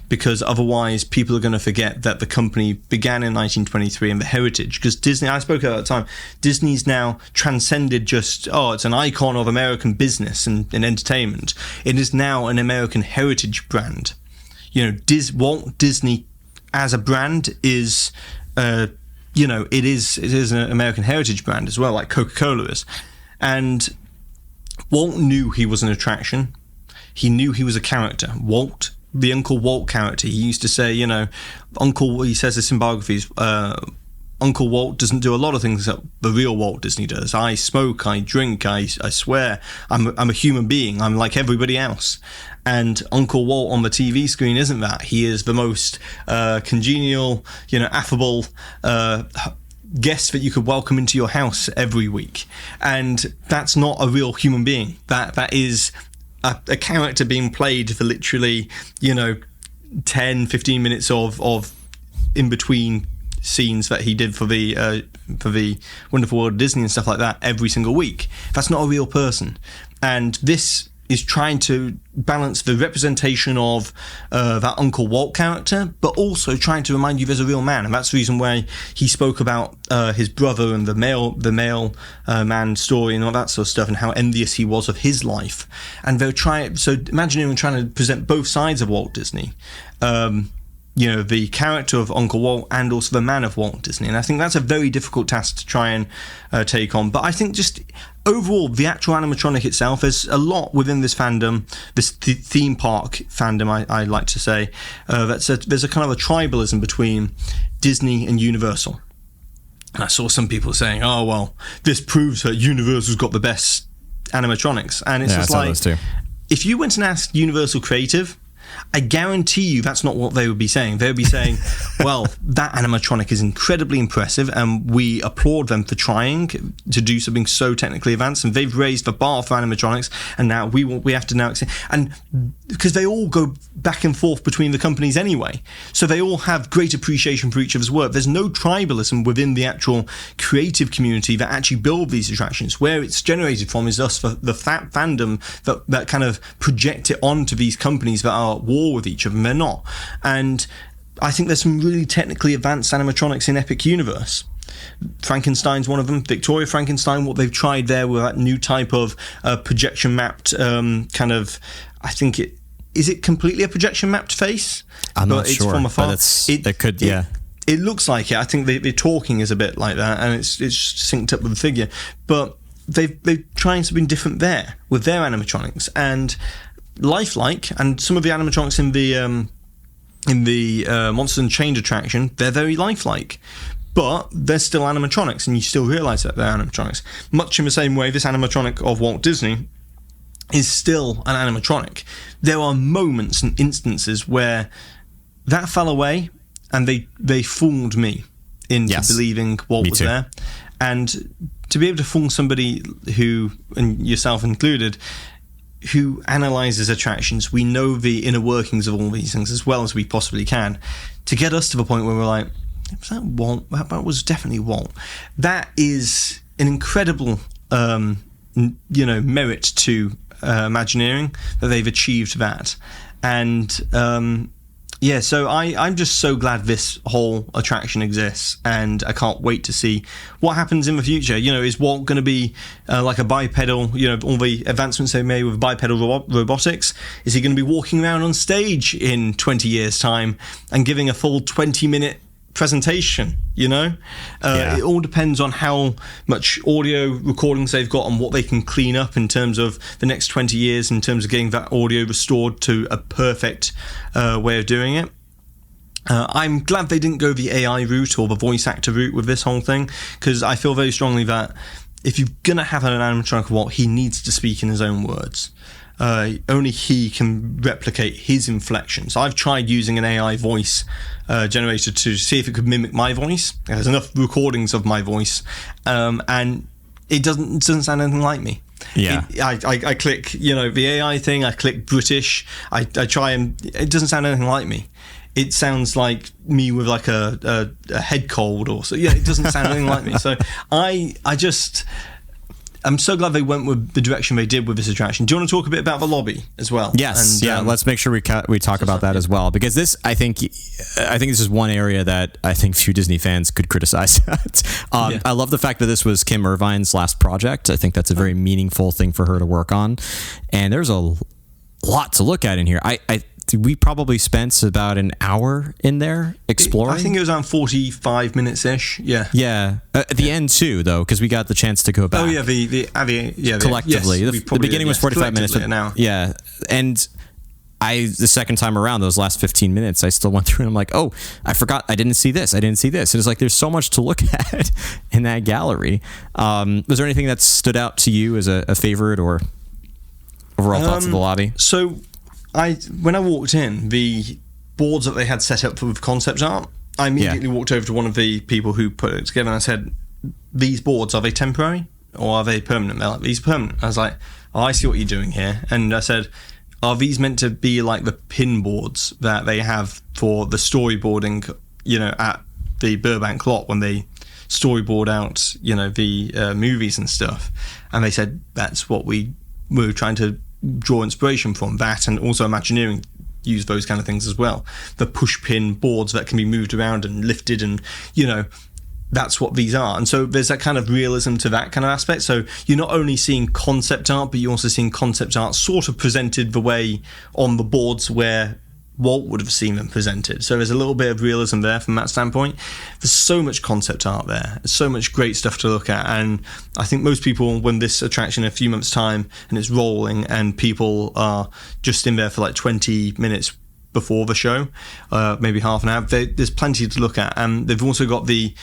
because otherwise people are going to forget that the company began in 1923 and the heritage. Because Disney, I spoke about at the time, Disney's now transcended just, it's an icon of American business and entertainment. It is now an American heritage brand. Walt Disney as a brand is, it is an American heritage brand as well, like Coca-Cola is. And Walt knew he was an attraction. He knew he was a character. Walt, the Uncle Walt character, he used to say, he says this in biographies, Uncle Walt doesn't do a lot of things that the real Walt Disney does. I smoke, I drink, I swear. I'm a human being. I'm like everybody else. And Uncle Walt on the TV screen isn't that. He is the most congenial, affable guest that you could welcome into your house every week. And that's not a real human being. That is a character being played for literally 10 15 minutes of in between scenes that he did for the Wonderful World of Disney and stuff like that every single week. That's not a real person. And this is trying to balance the representation of that Uncle Walt character, but also trying to remind you there's a real man. And that's the reason why he spoke about his brother and the male man story and all that sort of stuff, and how envious he was of his life. And they're trying to present both sides of Walt Disney. The character of Uncle Walt and also the man of Walt Disney. And I think that's a very difficult task to try and take on. But I think just overall, the actual animatronic itself, there's a lot within this fandom, this theme park fandom, I like to say, there's a kind of a tribalism between Disney and Universal. And I saw some people saying, oh, well, this proves that Universal's got the best animatronics. And it's just like, if you went and asked Universal Creative, I guarantee you that's not what they would be saying. They would be saying, well, that animatronic is incredibly impressive, and we applaud them for trying to do something so technically advanced, and they've raised the bar for animatronics, and now we have to now accept. And because they all go back and forth between the companies anyway, so they all have great appreciation for each other's work. There's no tribalism within the actual creative community that actually build these attractions. Where it's generated from is us, for the fandom that kind of project it onto these companies that are at war with each other, and they're not. And I think there's some really technically advanced animatronics in Epic Universe. Frankenstein's one of them. Victoria Frankenstein, what they've tried there with that new type of projection mapped kind of, I think is it completely a projection mapped face? I'm not sure, from afar. But it could, yeah. It looks like it. I think the talking is a bit like that, and it's synced up with the figure. But they've tried something different there with their animatronics, and lifelike. And some of the animatronics in the Monsters Unchained attraction, they're very lifelike, but they're still animatronics, and you still realise that they're animatronics. Much in the same way, this animatronic of Walt Disney is still an animatronic. There are moments and instances where that fell away, and they fooled me into believing Walt was there. And to be able to fool somebody who, and yourself included, who analyzes attractions, we know the inner workings of all these things as well as we possibly can, to get us to the point where we're like, was that Walt? That was definitely Walt. That is an incredible merit to Imagineering that they've achieved that. And so I'm just so glad this whole attraction exists, and I can't wait to see what happens in the future. Is Walt going to be like a bipedal, all the advancements they made with bipedal robotics? Is he going to be walking around on stage in 20 years' time and giving a full 20-minute presentation? It all depends on how much audio recordings they've got and what they can clean up in terms of the next 20 years, in terms of getting that audio restored to a perfect way of doing it. I'm glad they didn't go the AI route or the voice actor route with this whole thing, because I feel very strongly that if you're going to have an animatronic of Walt, he needs to speak in his own words. Only he can replicate his inflections. I've tried using an AI voice generator to see if it could mimic my voice. There's enough recordings of my voice, and it doesn't sound anything like me. Yeah, I click, the AI thing. I click British. I try, and it doesn't sound anything like me. It sounds like me with like a head cold or so. Yeah, it doesn't sound anything like me. So I'm so glad they went with the direction they did with this attraction. Do you want to talk a bit about the lobby as well? Yes, and, let's make sure we talk about that as well, because this, I think this is one area that I think few Disney fans could criticize. I love the fact that this was Kim Irvine's last project. I think that's a very meaningful thing for her to work on, and there's a lot to look at in here. We probably spent about an hour in there exploring. I think it was around 45 minutes-ish. Yeah. At the end too, though, because we got the chance to go back. Oh yeah, collectively. Yes, the beginning was 45 minutes. But now. Yeah, and the second time around, those last 15 minutes, I still went through and I'm like, oh, I forgot, I didn't see this. And it's like there's so much to look at in that gallery. Was there anything that stood out to you as a favorite or overall thoughts of the lobby? So, when I walked in, the boards that they had set up with concept art, I immediately walked over to one of the people who put it together and I said, these boards, are they temporary or are they permanent? They're like, these are permanent. I was like, oh, I see what you're doing here. And I said, are these meant to be like the pin boards that they have for the storyboarding, at the Burbank lot when they storyboard out, the movies and stuff? And they said, that's what we were trying to draw inspiration from, that, and also Imagineering use those kind of things as well. The push pin boards that can be moved around and lifted, and that's what these are. And so there's that kind of realism to that kind of aspect. So you're not only seeing concept art, but you're also seeing concept art sort of presented the way on the boards where Walt would have seen them presented. So there's a little bit of realism there from that standpoint. There's so much concept art there. There's so much great stuff to look at. And I think most people, when this attraction in a few months' time and it's rolling and people are just in there for like 20 minutes before the show, maybe half an hour, there's plenty to look at. And they've also got the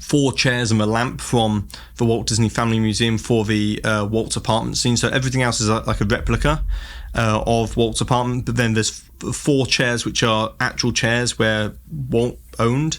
4 chairs and a lamp from the Walt Disney Family Museum for the Walt's apartment scene. So everything else is like a replica of Walt's apartment. But then there's 4 chairs which are actual chairs where Walt owned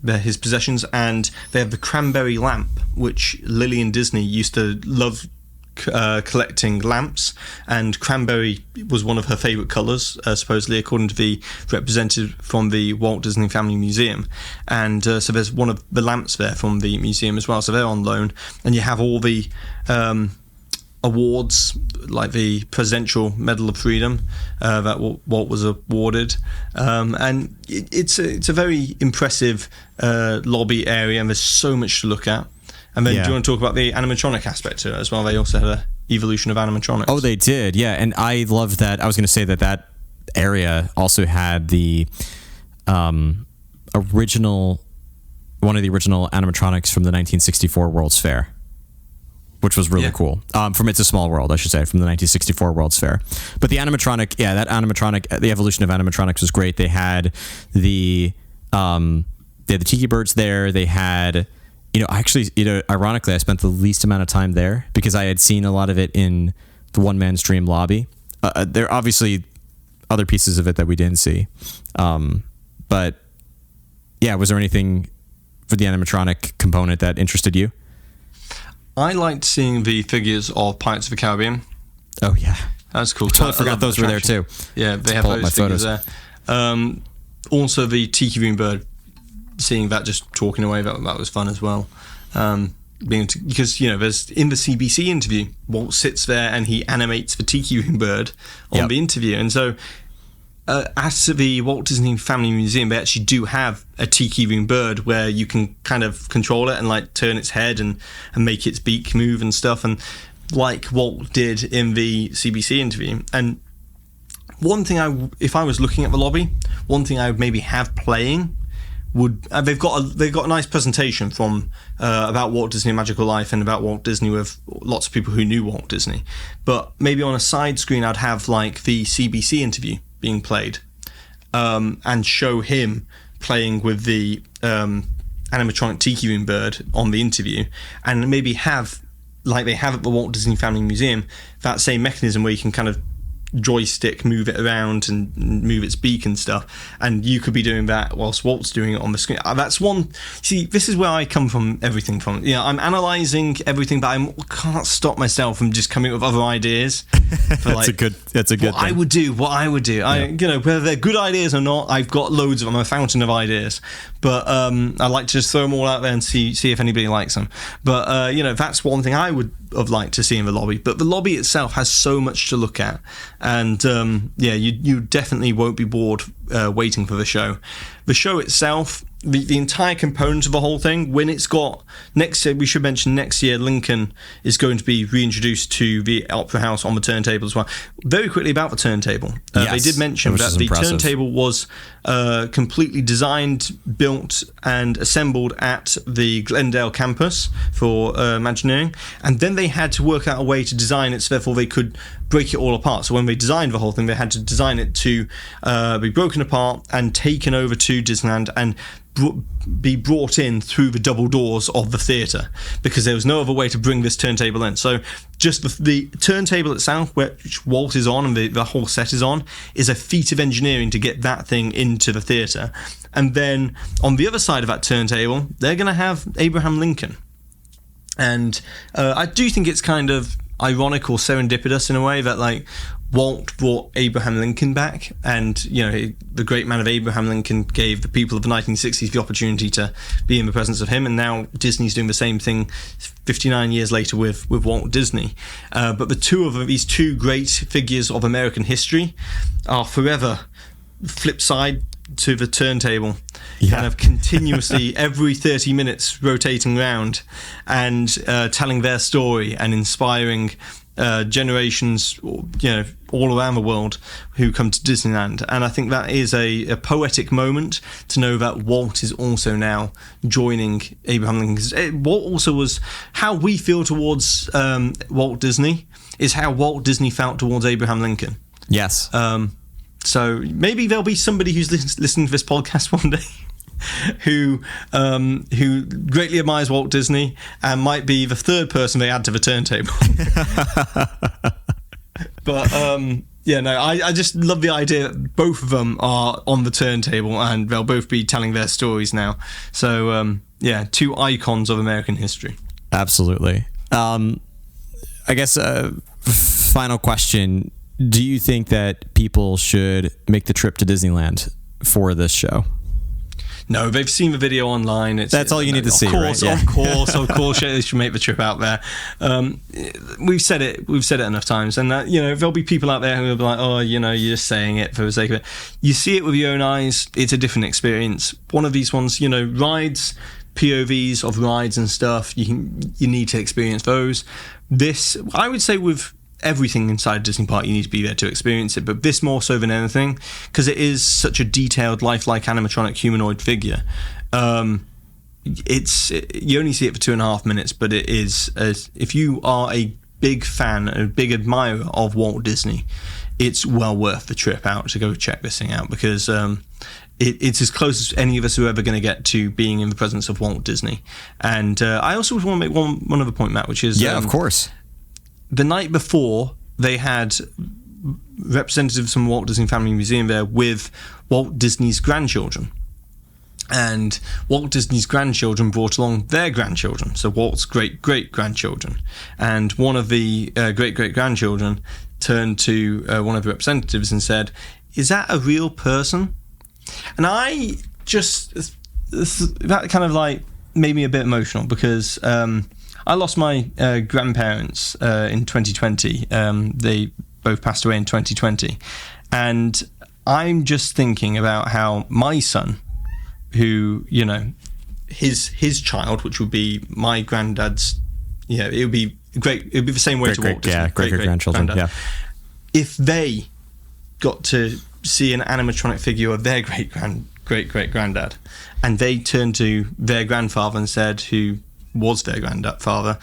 his possessions, and they have the cranberry lamp, which Lillian Disney used to love collecting lamps, and cranberry was one of her favorite colors, supposedly, according to the representative from the Walt Disney Family Museum. And so there's one of the lamps there from the museum as well, so they're on loan. And you have all the awards, like the Presidential Medal of Freedom that Walt was awarded, and it's a very impressive lobby area, and there's so much to look at. And then do you want to talk about the animatronic aspect to it as well? They also had an evolution of animatronics. Oh, they did, yeah. And I love that. I was going to say that area also had the original animatronics from the 1964 World's Fair, which was really cool. From It's a Small World, I should say, from the 1964 World's Fair. But the animatronic, the evolution of animatronics was great. They had the Tiki Birds there. They had, ironically, I spent the least amount of time there because I had seen a lot of it in the One Man's Dream lobby. There are obviously other pieces of it that we didn't see. But yeah, was there anything for the animatronic component that interested you? I liked seeing the figures of Pirates of the Caribbean. Oh, yeah. That's cool. I totally forgot those were there, too. Yeah, they have those figures there. Also, the Tiki Room Bird, seeing that just talking away, that was fun as well. Because, there's in the CBC interview, Walt sits there and he animates the Tiki Room Bird on the interview. And so, at the Walt Disney Family Museum, they actually do have a Tiki Room Bird where you can kind of control it and like turn its head and make its beak move and stuff, and like Walt did in the CBC interview. And one thing if I was looking at the lobby, one thing I would maybe have playing would they've got a nice presentation from about Walt Disney Magical Life and about Walt Disney with lots of people who knew Walt Disney. But maybe on a side screen I'd have like the CBC interview being played, and show him playing with the animatronic Tiki Room Bird on the interview, and maybe have, like they have at the Walt Disney Family Museum, that same mechanism where you can kind of joystick move it around and move its beak and stuff, and you could be doing that whilst Walt's doing it on the screen. That's one. See, this is where I come from. Everything from I'm analysing everything, but I can't stop myself from just coming up with other ideas. For that's a good what thing. I would do. Whether they're good ideas or not, I've got loads of them. I'm a fountain of ideas, but I like to just throw them all out there and see if anybody likes them. But that's one thing I would have liked to see in the lobby. But the lobby itself has so much to look at. And you definitely won't be bored waiting for the show. The show itself, the entire component of the whole thing, when it's got next year, we should mention next year Lincoln is going to be reintroduced to the Opera House on the turntable as well. Very quickly about the turntable, they did mention that the turntable was completely designed, built and assembled at the Glendale campus for Imagineering, and then they had to work out a way to design it so therefore they could break it all apart. So when they designed the whole thing, they had to design it to be broken apart and taken over to Disneyland and be brought in through the double doors of the theatre, because there was no other way to bring this turntable in. So just the turntable itself, which Walt is on and the whole set is on, is a feat of engineering to get that thing into the theatre. And then on the other side of that turntable, they're going to have Abraham Lincoln. And I do think it's kind of ironic or serendipitous in a way that like Walt brought Abraham Lincoln back, and the great man of Abraham Lincoln gave the people of the 1960s the opportunity to be in the presence of him, and now Disney's doing the same thing 59 years later with Walt Disney. But these two great figures of American history are forever flip side to the turntable, kind of continuously every 30 minutes rotating round and telling their story and inspiring generations, all around the world who come to Disneyland. And I think that is a poetic moment to know that Walt is also now joining Abraham Lincoln. Walt also was how we feel towards Walt Disney is how Walt Disney felt towards Abraham Lincoln. Yes. So maybe there'll be somebody who's listening to this podcast one day who greatly admires Walt Disney and might be the third person they add to the turntable. But I just love the idea that both of them are on the turntable and they'll both be telling their stories now. So two icons of American history. Absolutely. I guess final question. Do you think that people should make the trip to Disneyland for this show? No, they've seen the video online. That's all you need to see, right? Yeah. Of course, they should make the trip out there. We've said it enough times, and there'll be people out there who will be like, "Oh, you're just saying it for the sake of it." You see it with your own eyes; it's a different experience. One of these ones, rides, POVs of rides and stuff. You need to experience those. This, I would say, with everything inside Disney Park, you need to be there to experience it, but this more so than anything, because it is such a detailed, lifelike animatronic humanoid figure. You only see it for 2.5 minutes, but it is, if you are a big fan, a big admirer of Walt Disney, it's well worth the trip out to go check this thing out, because it's as close as any of us are ever going to get to being in the presence of Walt Disney. And I also want to make one other point, Matt, which is... Yeah, of course. The night before, they had representatives from Walt Disney Family Museum there with Walt Disney's grandchildren. And Walt Disney's grandchildren brought along their grandchildren, so Walt's great-great-grandchildren. And one of the great-great-grandchildren turned to one of the representatives and said, "Is that a real person?" And I just... that kind of like made me a bit emotional, because... I lost my grandparents in 2020. They both passed away in 2020. And I'm just thinking about how my son, who, his child, which would be my granddad's, it would be great. It would be the same way to Walt Disney. Yeah, great-grandchildren, yeah. If they got to see an animatronic figure of their great-great-granddad, and they turned to their grandfather and said, who was their grandfather,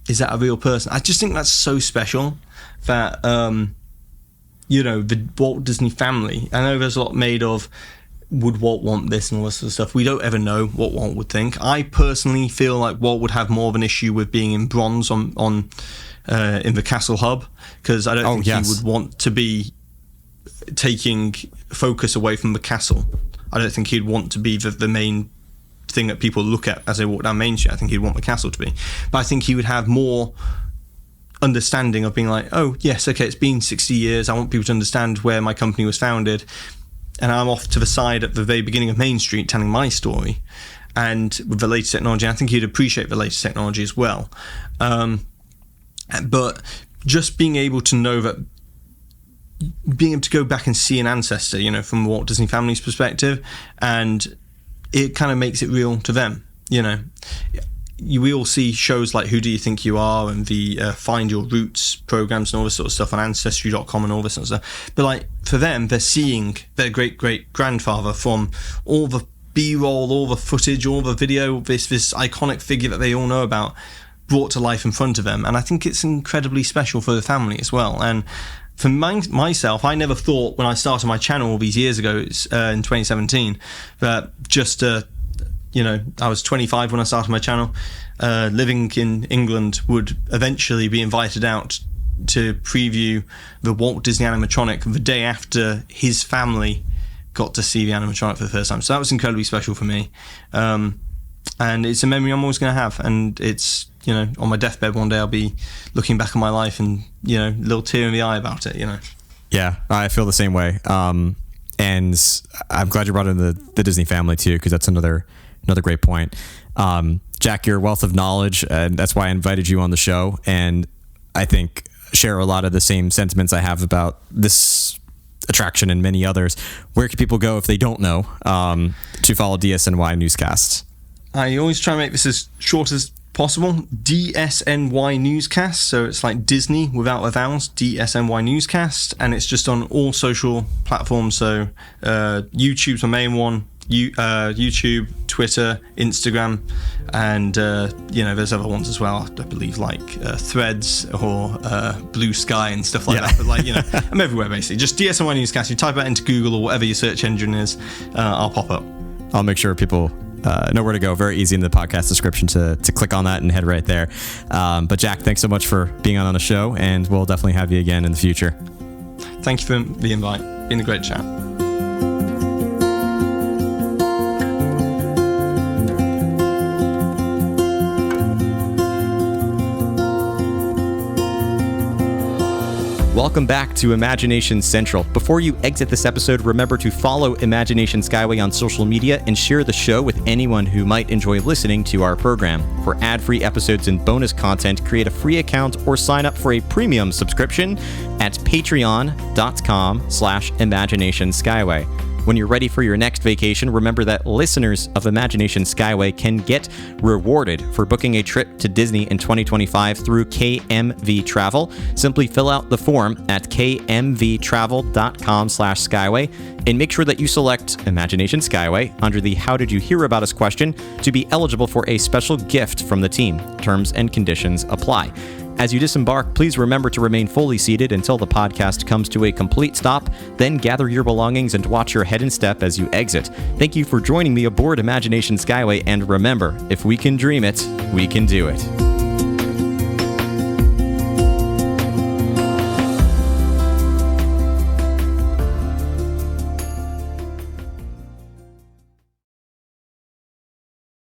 "Is that a real person?" I just think that's so special that the Walt Disney family, I know there's a lot made of, would Walt want this and all this sort of stuff. We don't ever know what Walt would think. I personally feel like Walt would have more of an issue with being in bronze on in the castle hub, because I don't think he would want to be taking focus away from the castle. I don't think he'd want to be the main thing that people look at as they walk down Main Street. I think he'd want the castle to be, but I think he would have more understanding of being like, oh yes, okay, it's been 60 years, I want people to understand where my company was founded, and I'm off to the side at the very beginning of Main Street telling my story. And with the latest technology, I think he'd appreciate the latest technology as well. But just being able to know that, being able to go back and see an ancestor, from Walt Disney family's perspective, and it kind of makes it real to them. We all see shows like Who Do You Think You Are and the Find Your Roots programs and all this sort of stuff on Ancestry.com and all this sort of stuff. But like for them, they're seeing their great-great-grandfather from all the B-roll, all the footage, all the video, this iconic figure that they all know about, brought to life in front of them. And I think it's incredibly special for the family as well. And for myself, I never thought when I started my channel all these years ago, in 2017, that just, I was 25 when I started my channel, living in England, would eventually be invited out to preview the Walt Disney animatronic the day after his family got to see the animatronic for the first time. So that was incredibly special for me. And it's a memory I'm always going to have. And it's, on my deathbed one day, I'll be looking back on my life and, a little tear in the eye about it, Yeah, I feel the same way. And I'm glad you brought in the Disney family too, because that's another great point. Jack, your wealth of knowledge, and that's why I invited you on the show. And I think share a lot of the same sentiments I have about this attraction and many others. Where can people go if they don't know to follow DSNY Newscast? I always try and make this as short as possible. DSNY Newscast, so it's like Disney without the vowels. DSNY Newscast, and it's just on all social platforms. So YouTube's my main one. YouTube, Twitter, Instagram, and there's other ones as well. I believe like Threads or Blue Sky and stuff like that. But I'm everywhere basically. Just DSNY Newscast. You type that into Google or whatever your search engine is, I'll pop up. I'll make sure people know where to go. Very easy in the podcast description to click on that and head right there. But Jack, thanks so much for being on the show, and we'll definitely have you again in the future. Thank you for the invite. Been a great chat. Welcome back to Imagination Central. Before you exit this episode, remember to follow Imagination Skyway on social media and share the show with anyone who might enjoy listening to our program. For ad-free episodes and bonus content, create a free account or sign up for a premium subscription at patreon.com/Imagination Skyway. When you're ready for your next vacation, remember that listeners of Imagination Skyway can get rewarded for booking a trip to Disney in 2025 through KMV Travel. Simply fill out the form at kmvtravel.com/Skyway and make sure that you select Imagination Skyway under the How Did You Hear About Us question to be eligible for a special gift from the team. Terms and conditions apply. As you disembark, please remember to remain fully seated until the podcast comes to a complete stop, then gather your belongings and watch your head and step as you exit. Thank you for joining me aboard Imagination Skyway, and remember, if we can dream it, we can do it.